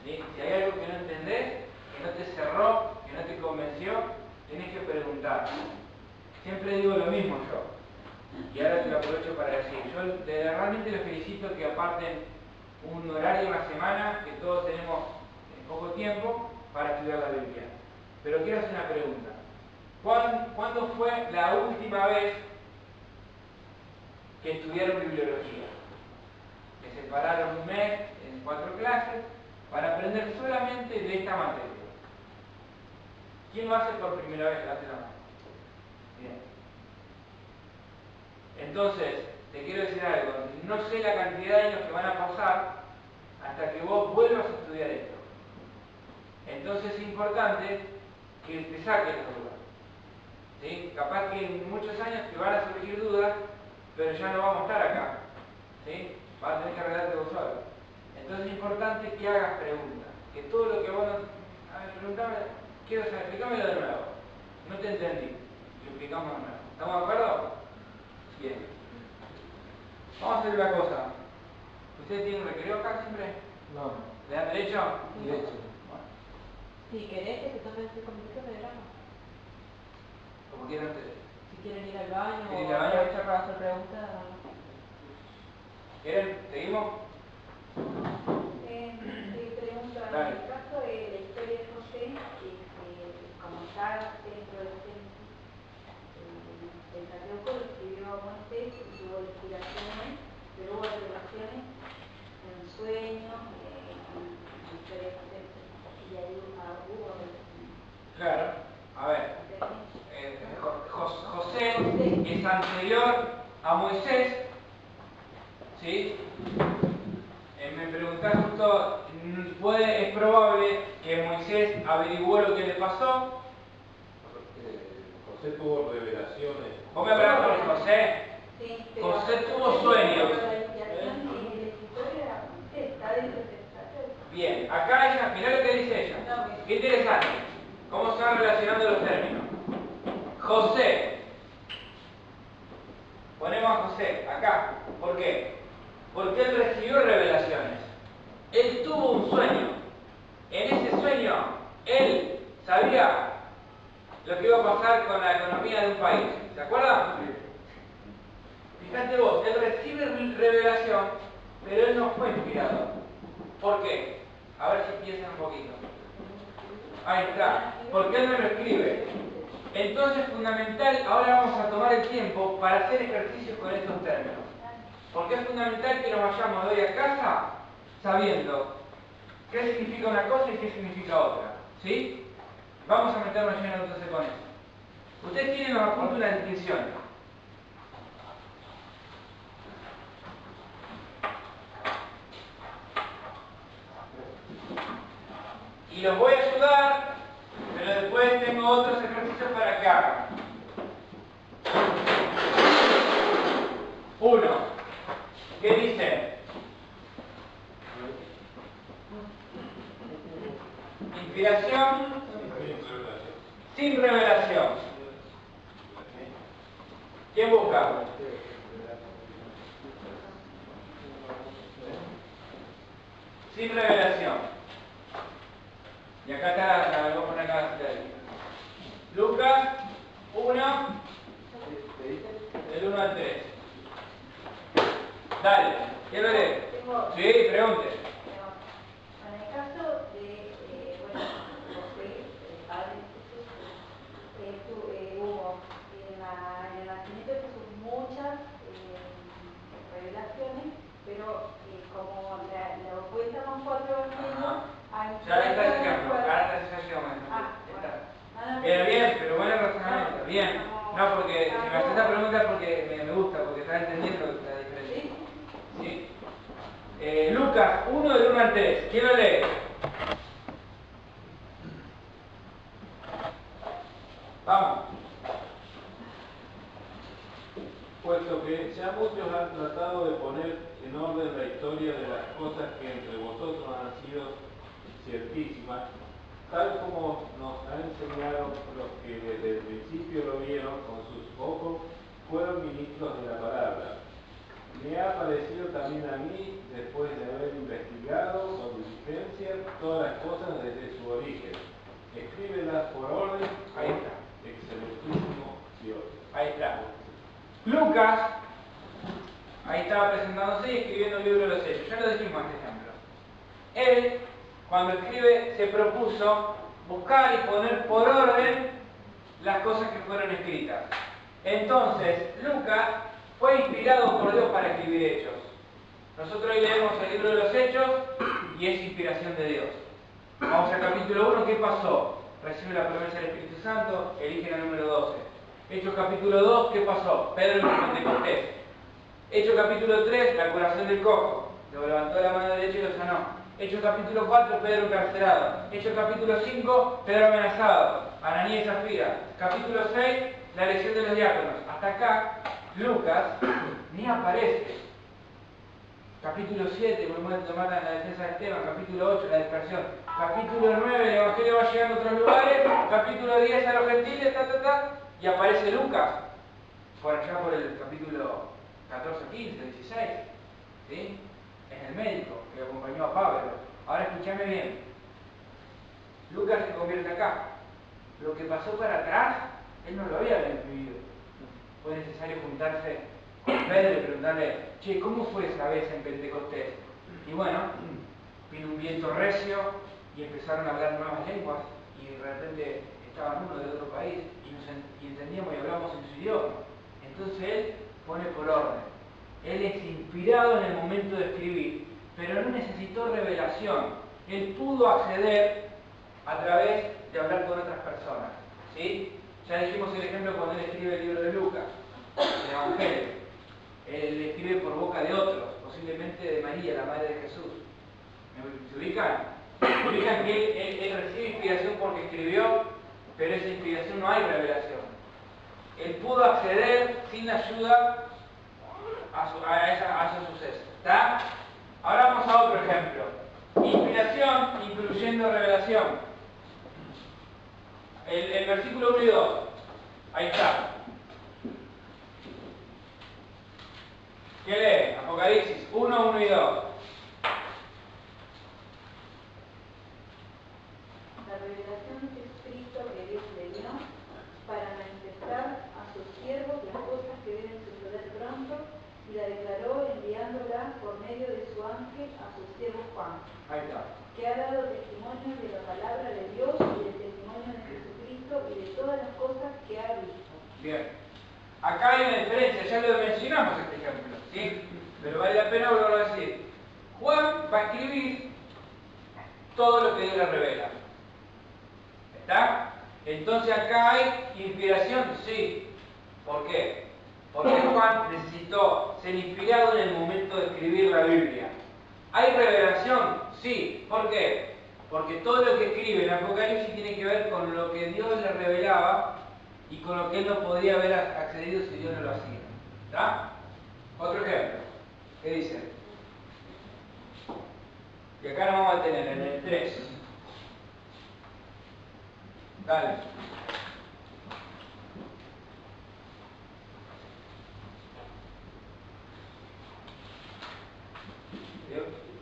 ¿Sí? Si hay algo que no entendés, que no te cerró, que no te convenció, tenés que preguntar. Siempre digo lo mismo yo, y ahora te lo aprovecho para decir, yo realmente los felicito que aparten un horario, una semana, que todos tenemos poco tiempo para estudiar la Biblia. Pero quiero hacer una pregunta. ¿Cuándo fue la última vez que estudiaron bibliología? Que separaron un mes en 4 clases para aprender solamente de esta materia. ¿Quién lo hace por primera vez? Levante la mano. Bien. Entonces, te quiero decir algo. No sé la cantidad de años que van a pasar hasta que vos vuelvas a estudiar esto. Entonces es importante que te saques las dudas. ¿Sí? Capaz que en muchos años te van a surgir dudas, pero ya no vamos a estar acá. ¿Sí? Vas a tener que arreglarte vos solo. Entonces es importante que hagas preguntas. Que todo lo que vos... A ver, preguntame, quiero saber, explícamelo de nuevo. No te entendí. Lo explicamos de nuevo. ¿Estamos de acuerdo? Bien. Vamos a hacer una cosa. ¿Ustedes tienen un recreo acá siempre? No, ¿Le dan derecho? derecho. Bueno, Si querés que te tomen 5 minutos de verano. como quieran ustedes. Si quieren ir al baño ¿Quieren o ir al baño? aprovechar para hacer preguntas. ¿Quieren? ¿Seguimos? Pregunta, Dale. en el caso de la historia de José, como ya dentro del Génesis, el Pentateuco lo escribió Moisés y tuvo inspiraciones, pero hubo revelaciones en sueños, en diferentes, y ahí hubo revelaciones. Claro, a ver, José es anterior a Moisés, ¿sí? Me preguntás justo, es probable que Moisés averiguó lo que le pasó. José tuvo revelaciones. Vos me hablás por José. Sí, José tuvo sueños. Pero la inspiración y el escritor era Moisés, está dentro del Pentateuco. Bien, acá ella, mirá lo que dice ella. Qué interesante. ¿Cómo se van relacionando los términos? José. Ponemos a José acá. ¿Por qué? Porque él recibió revelaciones. Él tuvo un sueño. En ese sueño, él sabía lo que iba a pasar con la economía de un país. ¿Se acuerdan? Fíjate vos, él recibe revelación, pero él no fue inspirado. ¿Por qué? A ver si piensan un poquito. Ahí está. Porque él no lo escribe. Entonces, fundamental, ahora vamos a tomar el tiempo para hacer ejercicios con estos términos. Porque es fundamental que nos vayamos de hoy a casa sabiendo qué significa una cosa y qué significa otra. ¿Sí? Vamos a meternos lleno entonces con eso. Ustedes tienen los apuntes una distinción. Y los voy a ayudar, pero después tengo otros ejercicios para que hagan. 1. ¿Qué dice? Inspiración sin revelación. ¿Quién busca? Sin revelación. Y acá está la voy a poner acá. Lucas 1, del 1 al 3. Dale, ¿quién lo lee? Sí, pregunte. En el caso de, José, el padre de Jesús, hubo en el nacimiento de Jesús muchas revelaciones, pero como lo cuentan los 4 evangelios, Ya está el ejemplo, ahora está el ejemplo. Bien, pero buen razonamiento, bien. No, porque si me haces esta pregunta es porque me gusta, porque estás entendiendo la diferencia. ¿Sí? Lucas 1 del 1 al 3. ¿Quién lo lee? Vamos. Puesto que ya muchos han tratado de poner en orden la historia de las cosas que entre vosotros han sido ciertísimas, tal como nos han enseñado los que desde el principio lo vieron con sus ojos, fueron ministros de la palabra. Me ha parecido también a mí, después de haber investigado con diligencia todas las cosas desde su origen. Escríbelas por orden. Ahí está. Excelentísimo Dios. Ahí está. Lucas, ahí estaba presentándose y escribiendo el libro de los Hechos. Ya lo dijimos este ejemplo. Él, cuando escribe, se propuso buscar y poner por orden las cosas que fueron escritas. Entonces, Lucas fue inspirado por Dios para escribir Hechos. Nosotros hoy leemos el libro de los Hechos y es inspiración de Dios. Vamos al capítulo 1, ¿qué pasó? Recibe la promesa del Espíritu Santo, eligen al número 12. Hechos capítulo 2, ¿qué pasó? Pedro en Pentecostés. Hechos capítulo 3, la curación del cojo. Lo levantó de la mano derecha y lo sanó. Hechos capítulo 4, Pedro encarcelado. Hechos capítulo 5, Pedro amenazado. Ananías y Zafira. Capítulo 6, la elección de los diáconos. Hasta acá, Lucas ni aparece. Capítulo 7, lo matan en la defensa de Esteban. Capítulo 8, la dispersión. Capítulo 9, el Evangelio va llegando a otros lugares. Capítulo 10, a los gentiles, y aparece Lucas. Por allá por el capítulo 14, 15, 16. ¿Sí? Es el médico que acompañó a Pablo. Ahora escúchame bien. Lucas se convierte acá. Lo que pasó para atrás, él no lo había vivido. Fue necesario juntarse con Pedro y preguntarle, che, ¿cómo fue esa vez en Pentecostés? Y bueno, vino un viento recio y empezaron a hablar nuevas lenguas y de repente estaban uno de otro país y entendíamos y hablamos en su idioma. Entonces él pone por orden. Él es inspirado en el momento de escribir, pero no necesitó revelación. Él pudo acceder a través de hablar con otras personas. ¿Sí? Ya dijimos el ejemplo cuando él escribe el libro de Lucas, el Evangelio. Él escribe por boca de otros, posiblemente de María, la madre de Jesús. ¿Se ubican? Se ubican que él recibe inspiración porque escribió, pero esa inspiración no hay revelación. Él pudo acceder sin ayuda a esos sucesos. ¿Está? Ahora vamos a otro ejemplo. Inspiración incluyendo revelación. El versículo 1 y 2. Ahí está. ¿Qué lee? Apocalipsis 1, 1 y 2. La revelación es Cristo que Dios le dio para manifestar a sus siervos las cosas que deben suceder pronto, y la declaró enviándola por medio de su ángel a su siervo Juan, Ahí está. que ha dado testimonio de la palabra de Dios y del testimonio de Jesucristo y de todas las cosas que ha visto. Bien. Acá hay una diferencia, ya lo mencionamos este ejemplo, ¿sí? Pero vale la pena volverlo a decir. Juan va a escribir todo lo que Dios le revela. ¿Está? Entonces acá hay inspiración, sí. ¿Por qué? Porque Juan necesitó ser inspirado en el momento de escribir la Biblia. ¿Hay revelación? Sí. ¿Por qué? Porque todo lo que escribe en Apocalipsis tiene que ver con lo que Dios le revelaba y con lo que él no podría haber accedido si Dios no lo hacía. ¿Está? Otro ejemplo. ¿Qué dice? Y acá nos vamos a detener en el 3. Dale.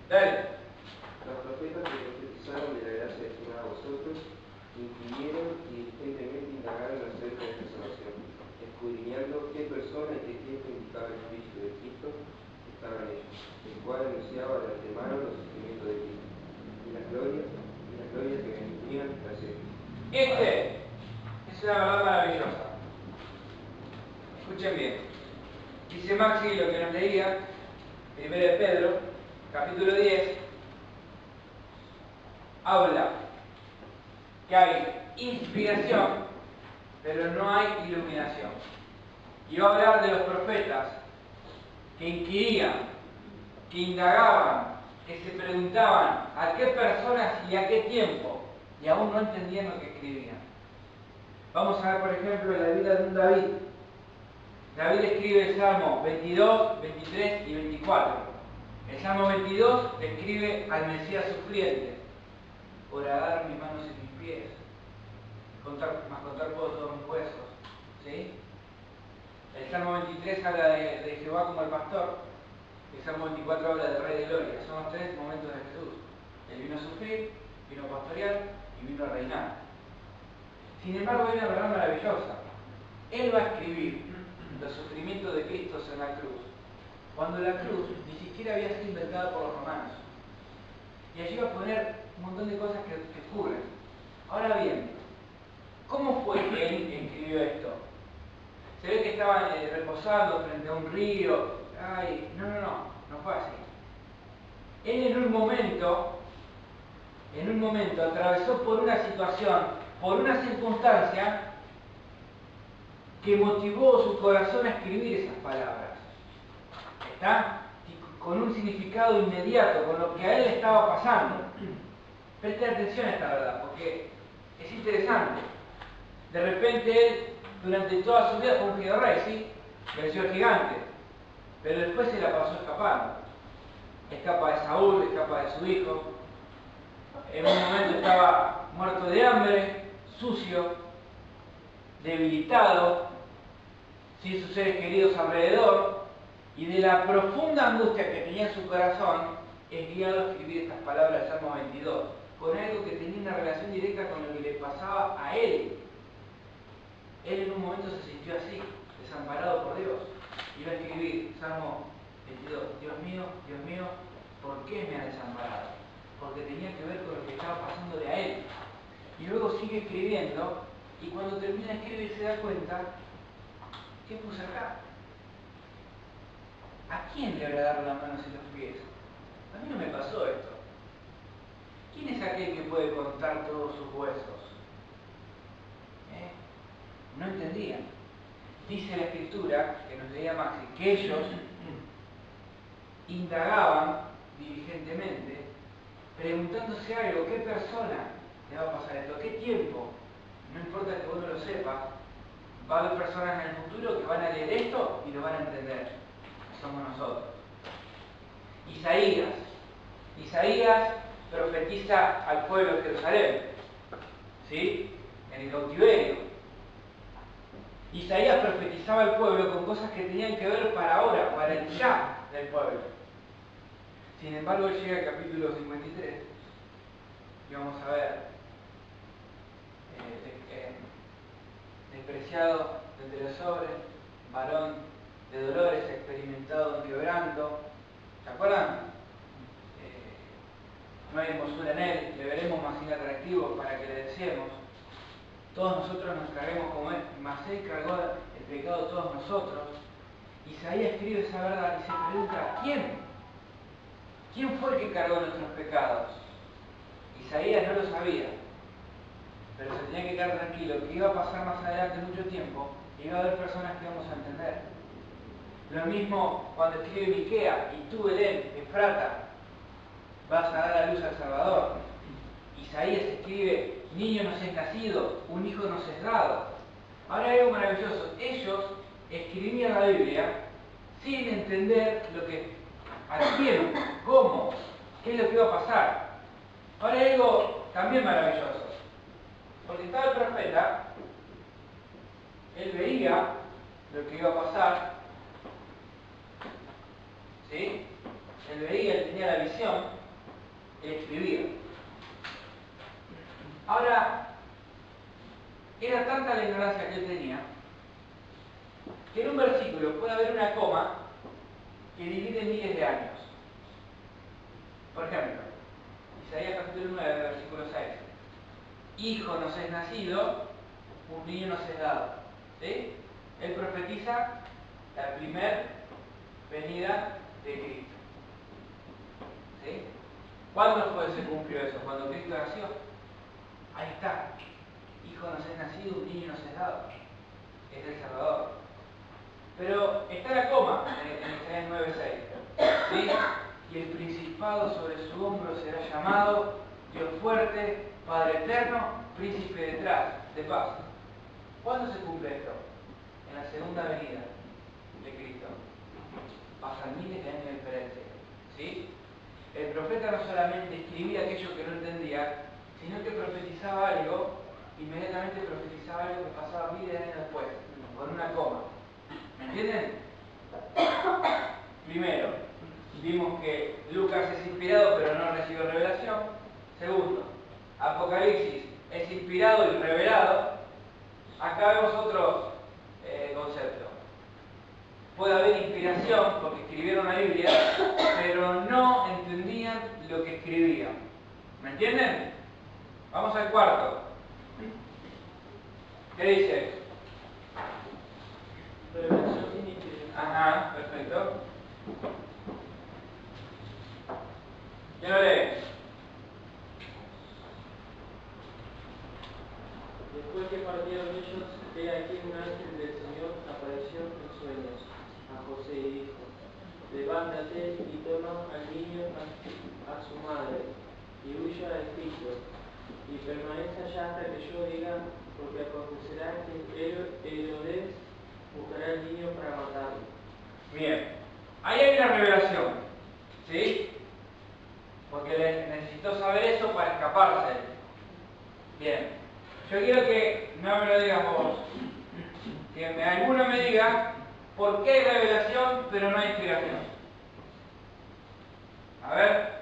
Dale. Los profetas que profetizaron de la gracia destinada a vosotros inquirieron y diligentemente indagaron acerca de esta salvación, escudriñando qué persona y qué tiempo indicaba el Espíritu de Cristo que estaba en ellos, el cual anunciaba de antemano los sufrimientos de Cristo y las glorias que vendrían tras él. Es una verdad maravillosa. Escuchen bien. Dice Maxi lo que nos leía, 1 de Pedro, capítulo 10, habla que hay inspiración, pero no hay iluminación. Y va a hablar de los profetas que inquirían, que indagaban, que se preguntaban a qué personas y a qué tiempo, y aún no entendían lo que escribían. Vamos a ver, por ejemplo, la vida de un David. David escribe el Salmo 22, 23 y 24. El Salmo 22 describe al Mesías sufriente. Horadar mis manos y mis pies, contar puedo todos mis huesos. ¿Sí? El Salmo 23 habla de Jehová como el pastor. El Salmo 24 habla del Rey de Gloria. Son los tres momentos de Jesús. Él vino a sufrir, vino a pastorear y vino a reinar. Sin embargo, hay una verdad maravillosa. Él va a escribir los sufrimientos de Cristo en la cruz, cuando la cruz ni siquiera había sido inventada por los romanos. Y allí va a poner un montón de cosas que ocurren. Ahora bien, ¿cómo fue que él escribió esto? Se ve que estaban reposando frente a un río. Ay, no fue así. Él en un momento atravesó por una situación, por una circunstancia que motivó su corazón a escribir esas palabras. ¿Está? Con un significado inmediato, con lo que a él le estaba pasando. Presten atención a esta verdad, porque es interesante. De repente él, durante toda su vida, fue ungido rey, ¿sí? Venció al gigante, pero después se la pasó escapando. Escapa de Saúl, escapa de su hijo. En un momento estaba muerto de hambre, sucio, debilitado, sin sus seres queridos alrededor, y de la profunda angustia que tenía en su corazón, es guiado a escribir estas palabras del Salmo 22, con algo que tenía una relación directa con lo que le pasaba a él. Él en un momento se sintió así, desamparado por Dios. Iba a escribir Salmo 22, Dios mío, ¿por qué me ha desamparado? Porque tenía que ver con lo que estaba pasándole a él. Y luego sigue escribiendo y cuando termina de escribir se da cuenta, ¿qué puse acá? ¿A quién le habrá dado las manos y los pies? A mí no me pasó esto. ¿Quién es aquel que puede contar todos sus huesos? No entendían. Dice la Escritura, que nos leía Maxi, que ellos indagaban diligentemente, preguntándose algo: ¿qué persona le va a pasar esto? ¿Qué tiempo? No importa que vos no lo sepas, va a haber personas en el futuro que van a leer esto y lo van a entender. Somos nosotros. Isaías profetiza al pueblo de Jerusalén, ¿sí? En el cautiverio. Isaías profetizaba al pueblo con cosas que tenían que ver para ahora, para el ya del pueblo. Sin embargo, llega el capítulo 53 y vamos a ver despreciado de entre los hombres, varón de dolores, experimentado en quebranto. ¿Se acuerdan? No hay hermosura en él, le veremos más inatractivo para que le deseemos. Todos nosotros nos carguemos como él, mas él cargó el pecado de todos nosotros. Isaías escribe esa verdad y se pregunta: ¿quién? ¿Quién fue el que cargó nuestros pecados? Isaías no lo sabía, pero se tenía que quedar tranquilo que iba a pasar más adelante mucho tiempo y iba a haber personas que vamos a entender. Lo mismo cuando escribe Miquea: y tú, Belén, Efrata, vas a dar a luz al Salvador. Isaías escribe: niño nos es nacido, un hijo nos es dado. Ahora hay algo maravilloso: ellos escribían la Biblia sin entender lo que, a quién, cómo, qué es lo que iba a pasar. Ahora hay algo también maravilloso, porque estaba el profeta, él veía lo que iba a pasar, ¿sí? Él veía, él tenía la visión, él escribía. Ahora, era tanta la ignorancia que él tenía, que en un versículo puede haber una coma que divide miles de años. Por ejemplo, Isaías capítulo 9, versículo 6. Hijo nos es nacido, un niño nos es dado. ¿Sí? Él profetiza la primer venida de Cristo. ¿Sí? ¿Cuándo fue que se cumplió eso? ¿Cuando Cristo nació? Ahí está. Hijo nos es nacido, un niño nos es dado. Es el Salvador. Pero está la coma en Isaías 9:6. ¿Sí? Y el principado sobre su hombro será llamado Dios fuerte, Padre eterno, príncipe de paz. ¿Cuándo se cumple esto? En la segunda venida de Cristo. Pasan miles de años de diferencia. ¿Sí? El profeta no solamente escribía aquello que no entendía, sino que profetizaba algo, inmediatamente profetizaba algo que pasaba miles de años después, con una coma. ¿Me entienden? Primero, vimos que Lucas es inspirado pero no recibe revelación. Segundo, Apocalipsis es inspirado y revelado. Acá vemos otro concepto. Puede haber inspiración porque escribieron la Biblia, pero no entendían lo que escribían. ¿Me entienden? Vamos al cuarto. ¿Qué dice? Revelación sin inspiración. Ajá, perfecto. ¿Quién lo lee? Después que partieron ellos, he aquí un ángel del Señor apareció en sueños a José y dijo: levántate y toma al niño a su madre y huya a Egipto y permanece allá hasta que yo diga, porque acontecerá que Herodes buscará al niño para matarlo. Bien, ahí hay una revelación, ¿sí? Porque necesitó saber eso para escaparse. Bien, yo quiero que no me lo digas vos, que alguno me diga por qué hay revelación pero no hay inspiración. A ver,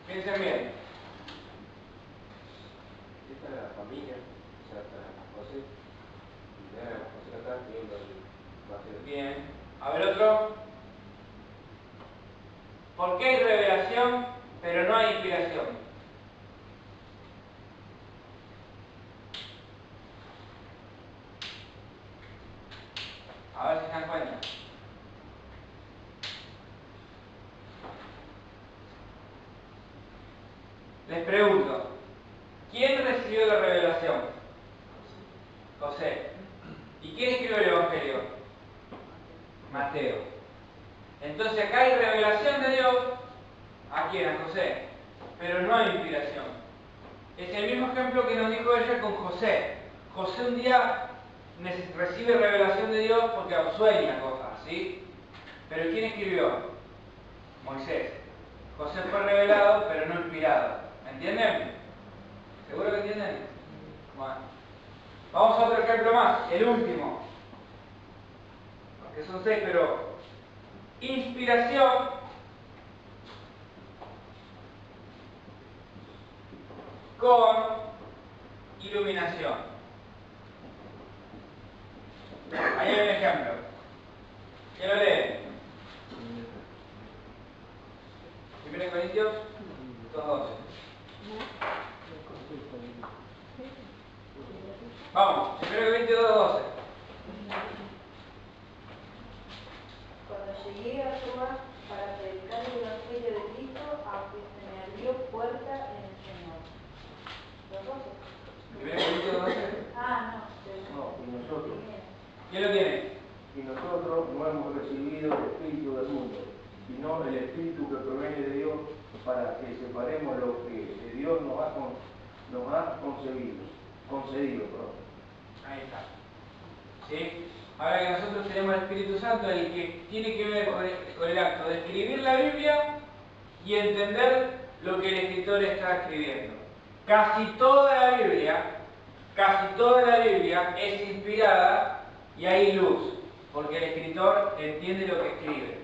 piensen bien. Esta es la familia, o sea, hasta José. Y ya José acá viendo el vacío. Bien, a ver otro. ¿Por qué hay revelación pero no hay inspiración? A ver si se dan cuenta. Les pregunto, ¿quién recibió la revelación? José. ¿Y quién escribió el Evangelio? Mateo. Entonces acá hay revelación de Dios. ¿A quién? A José. Pero no hay inspiración. Es el mismo ejemplo que nos dijo ella con José. José un día recibe revelación de Dios porque sueña cosas, ¿sí? Pero ¿quién escribió? Moisés. José fue revelado, pero no inspirado. ¿Me entienden? ¿Seguro que entienden? Bueno. Vamos a otro ejemplo más, el último. Que son 6, pero inspiración con iluminación. Ahí hay un ejemplo. ¿Quién lo lee? 1 Corintios 2:12. Vamos, 1 Corintios 2:12. Cuando llegué a Roma para predicar el Evangelio de Cristo, aunque se me abrió puerta en el Señor. ¿Los 12? 1 Corintios 2:12. Ah, no. No, y nosotros. ¿Quién lo tiene? Y nosotros no hemos recibido el Espíritu del mundo, sino el Espíritu que proviene de Dios, para que separemos lo que de Dios nos ha concedido. Ahí está. ¿Sí? Ahora que nosotros tenemos el Espíritu Santo, el que tiene que ver con el acto de escribir la Biblia y entender lo que el escritor está escribiendo. Casi toda la Biblia es inspirada y hay luz, porque el escritor entiende lo que escribe.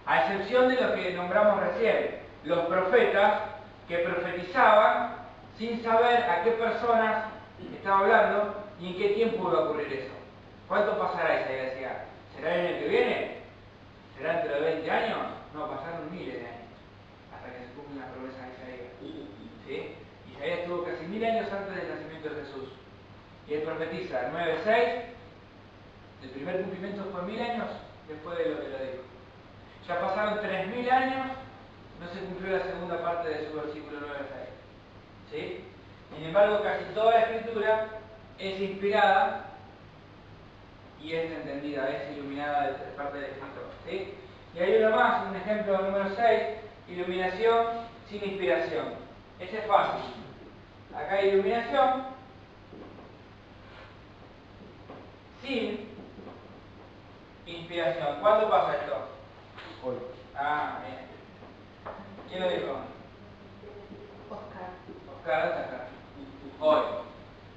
A excepción de lo que nombramos recién, los profetas que profetizaban sin saber a qué personas estaba hablando y en qué tiempo iba a ocurrir eso. ¿Cuánto pasará Isaías? Decía, ¿será el año que viene? ¿Será dentro de 20 años? No, pasaron miles de años hasta que se cumple la promesa de Isaías. ¿Sí? Isaías estuvo casi 1000 años antes del nacimiento de Jesús. Y él profetiza 9:6. El primer cumplimiento fue 1000 años después de lo que lo dijo. Ya pasaron 3000 años, no se cumplió la segunda parte de su versículo 9:6. ¿Sí? Sin embargo, casi toda la escritura es inspirada y es entendida, es iluminada de parte del escritor. ¿Sí? Y hay uno más, un ejemplo número 6, iluminación sin inspiración. Ese es fácil. Acá hay iluminación sin inspiración. ¿Cuándo pasa esto? Hoy. Ah, bien. ¿Quién lo dijo? Oscar. Oscar, acá. Hoy.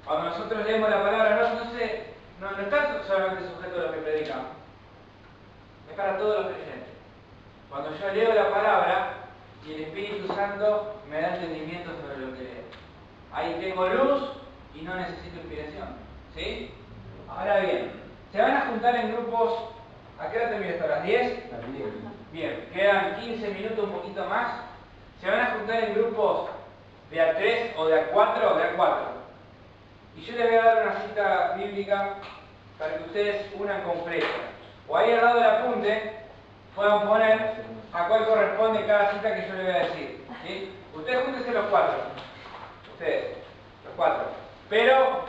Cuando nosotros leemos la palabra, no está solamente sujeto a los que predicamos. Es para todos los creyentes. Cuando yo leo la palabra y el Espíritu Santo me da entendimiento sobre lo que leo. Ahí tengo luz y no necesito inspiración. ¿Sí? Ahora bien, se van a juntar en grupos. ¿A qué hora termina esto? ¿A las 10? Bien, quedan 15 minutos, un poquito más. Se van a juntar en grupos de A3 o de A4 o de A4. Y yo les voy a dar una cita bíblica para que ustedes unan completa. O ahí al lado del apunte puedan poner a cuál corresponde cada cita que yo les voy a decir. ¿Sí? Ustedes júntense los 4. Ustedes, los 4. Pero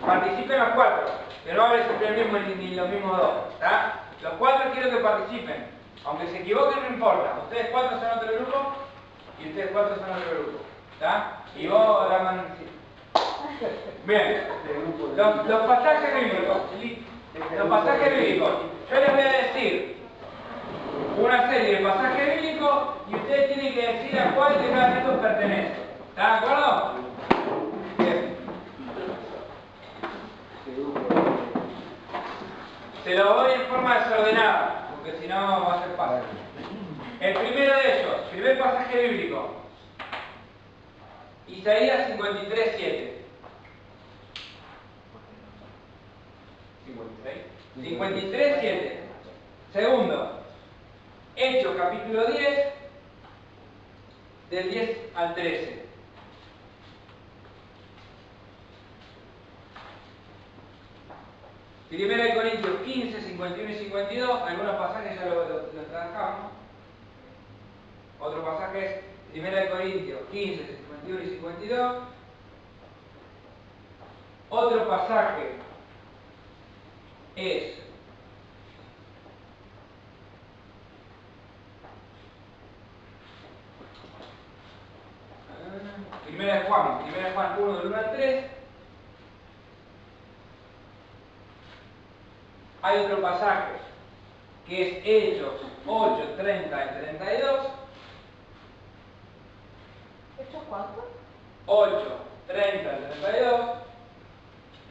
participen los 4. Que no hable siempre el mismo ni los mismos 2. ¿Está? Los 4 quiero que participen. Aunque se equivoquen no importa. Ustedes 4 son otro grupo y ustedes 4 son otro grupo. ¿Está? Y vos la mano. Bien. Los pasajes bíblicos. Los pasajes bíblicos. Yo les voy a decir una serie de pasajes bíblicos y ustedes tienen que decir a cuál de cada estos pertenece. ¿Está de acuerdo? Bien. Se lo doy en forma desordenada, porque si no va a ser fácil. El primero de ellos, primer pasaje bíblico, Isaías 53:7. 53:7. Segundo, Hechos capítulo 10, del 10 al 13. Primera de Corintios 15, 51 y 52, algunos pasajes ya lo trabajamos. Otro pasaje es Primera de Corintios 15, 51 y 52. Otro pasaje es Primera de Juan 1, del 1 al 3. Hay otro pasaje que es Hechos 8, 30 y 32. ¿Hechos cuánto? 8, 30 y 32.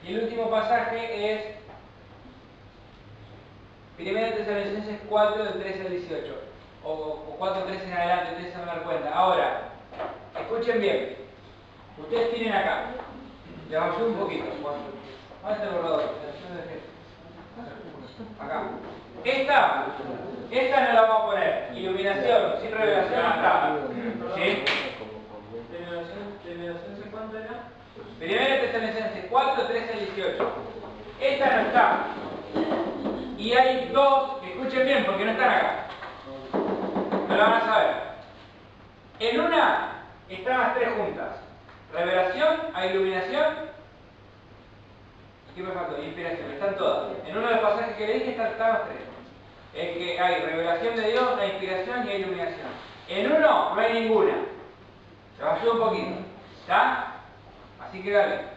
Y el último pasaje es 1 Tesalonicenses 4, del 13 al 18. O 4, 13 en adelante, ustedes se van a dar cuenta. Ahora, escuchen bien. Ustedes tienen acá. Les ayudo un poquito. ¿Dónde está el borrador? Acá. Esta no la vamos a poner. Iluminación, sin revelación, no está. ¿Sí? ¿Terminación cuánto era? 1 Tesalonicenses 4, 13 al 18. Esta no está. Y hay dos, que escuchen bien porque no están acá. No la van a saber. En una están las tres juntas. Revelación, a iluminación. ¿Qué me faltó? Inspiración. Están todas. En uno de los pasajes que le dije están las tres. Es que hay revelación de Dios, hay inspiración y hay iluminación. En uno no hay ninguna. Se va a ayudar un poquito. ¿Está? Así que dale.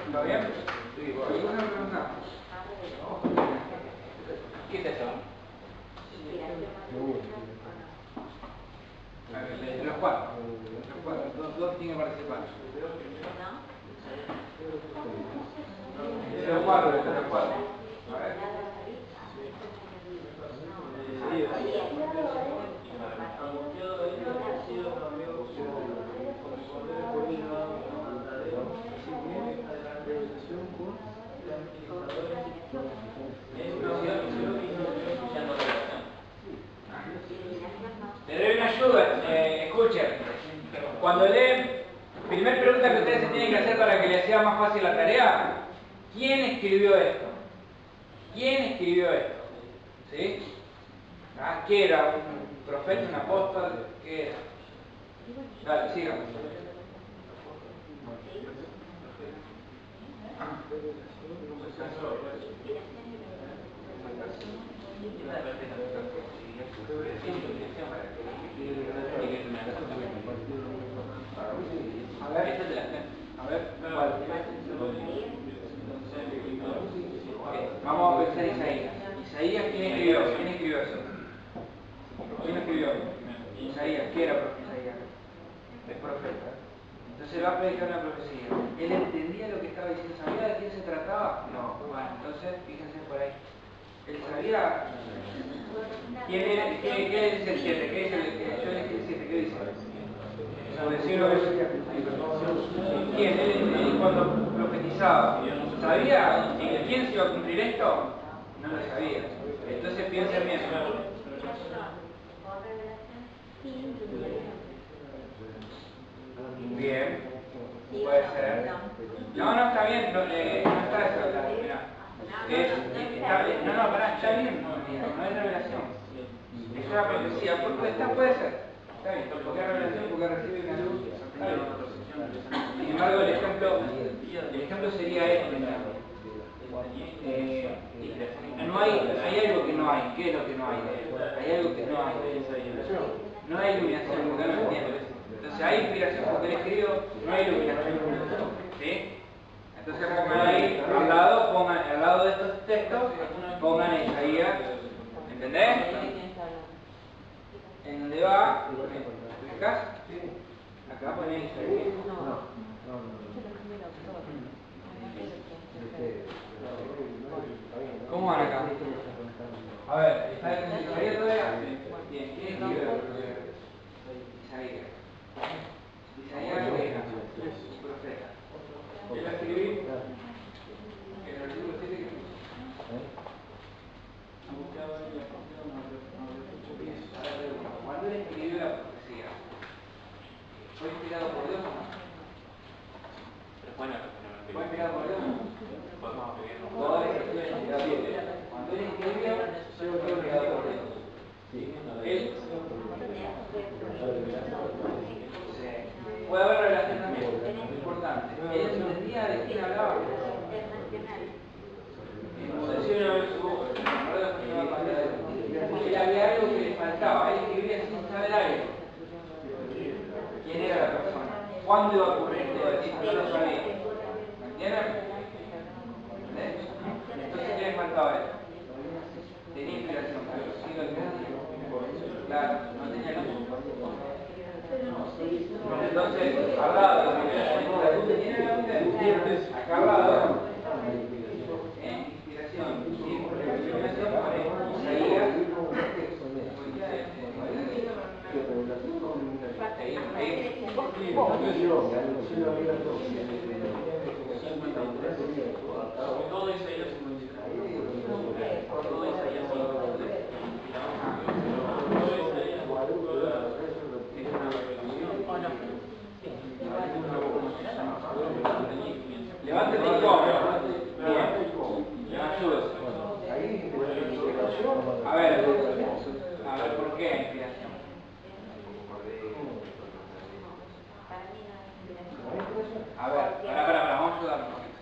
¿Está bien? ¿Alguna pregunta? ¿Qué es eso? Los cuatro. Dos tienen que participar. Los cuatro. A ver. Le doy una ayuda, escuchen. Cuando leen, primera pregunta que ustedes se tienen que hacer para que les sea más fácil la tarea: ¿quién escribió esto? ¿Quién escribió esto? ¿Sí? ¿Qué era? ¿Un profeta, un apóstol? ¿Qué era? Dale, sigan. A ver, ¿cuál? Vamos a pensar Isaías. Isaías, ¿quién escribió? ¿Quién escribió eso? ¿Quién escribió? Isaías, ¿qué era Isaías? Es profeta. Entonces va a predicar una profecía. ¿Él entendía lo que estaba diciendo? ¿Sabía de quién se trataba? No. Bueno, entonces fíjense por ahí. Él sabía quién era, qué dice el 7, qué dice yo le dije el 7, ¿qué dice? Por decirlo ¿quién? Él cuando profetizaba, ¿sabía en quién se iba a cumplir esto? No lo sabía. Entonces piensen bien. Bien, puede ser. No, está bien, no está eso. Pará, ya bien, no es revelación. Es una profecía, puede ser. Está bien, porque es revelación, porque recibe una luz. Está bien. Sin embargo, el ejemplo sería este. No hay algo que no hay. ¿Qué es lo que no hay? Hay algo que no hay. No hay iluminación, porque no lo entiendo. Entonces hay inspiración porque él escribió, no hay iluminación. ¿Sí? Entonces pongan ahí, al lado de estos pongan en Isaías, ¿entendés? En donde va, acá, acá ponen Isaías. ¿Cómo van acá? A ver, ¿está en Isaías todavía? Bien, ¿quién escribió? Isaías. Isaías era profeta. Yo lo escribí en el versículo 7 que cuando él escribió la profecía, ¿fue inspirado por Dios o no? ¿Fue inspirado por Dios o no? Cuando él escribió, fue inspirado por Dios. Él puede haber revelación también, importante. Él entendía de quién hablaba. Enmudeció una vez su boca, él había algo que le faltaba, él escribía sin saber algo. ¿Quién era la persona? ¿Cuándo iba a ocurrir todo esto? No lo sabía. ¿Me entienden? Entonces, ¿qué le faltaba a él? Tenía inspiración, pero sí lo entendía. Claro, no tenía luz. Entonces, al lado, ¿tiene la mente? Acá al lado, inspiración, revelación para Isaías. Todo Isaías Levántate y come. Bien. Le ayudo. A ver, ¿por qué inspiración? A ver, vamos a ayudar un poquito.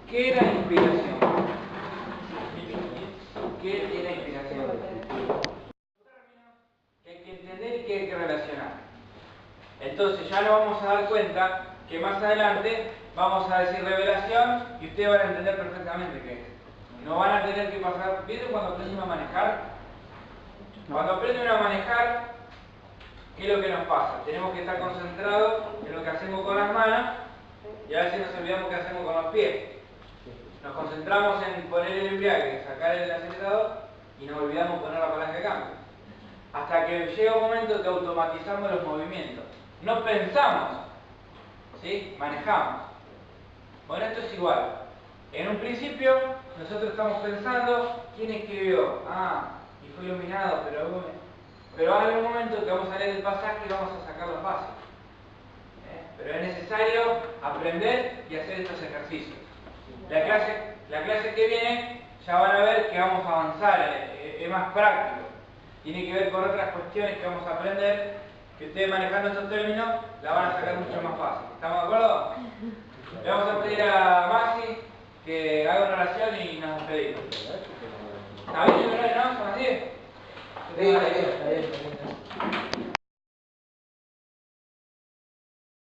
¿Qué era inspiración? ¿Qué era inspiración? Que hay que entender y que hay que relacionar. Entonces ya nos vamos a dar cuenta que más adelante vamos a decir revelación y ustedes van a entender perfectamente qué es. No van a tener que pasar. ¿Vieron cuando aprenden a manejar? Cuando aprenden a manejar, ¿qué es lo que nos pasa? Tenemos que estar concentrados en lo que hacemos con las manos y a veces nos olvidamos qué hacemos con los pies. Nos concentramos en poner el embrague, sacar el acelerador y nos olvidamos poner la palanca de cambio. Hasta que llega un momento que automatizamos los movimientos. No pensamos, ¿sí? Manejamos. Bueno, esto es igual. En un principio, nosotros estamos pensando, ¿quién escribió? Y fue iluminado, pero va a haber un momento que vamos a leer el pasaje y vamos a sacarlo fácil. Pero es necesario aprender y hacer estos ejercicios. La clase que viene, ya van a ver que vamos a avanzar, es más práctico. Tiene que ver con otras cuestiones que vamos a aprender, que ustedes manejando estos términos la van a sacar mucho más fácil. ¿Estamos de acuerdo? Le vamos a pedir a Maxi que haga una oración y nos despedimos. ¿Está bien el horario, no? ¿Son las 10? Está bien.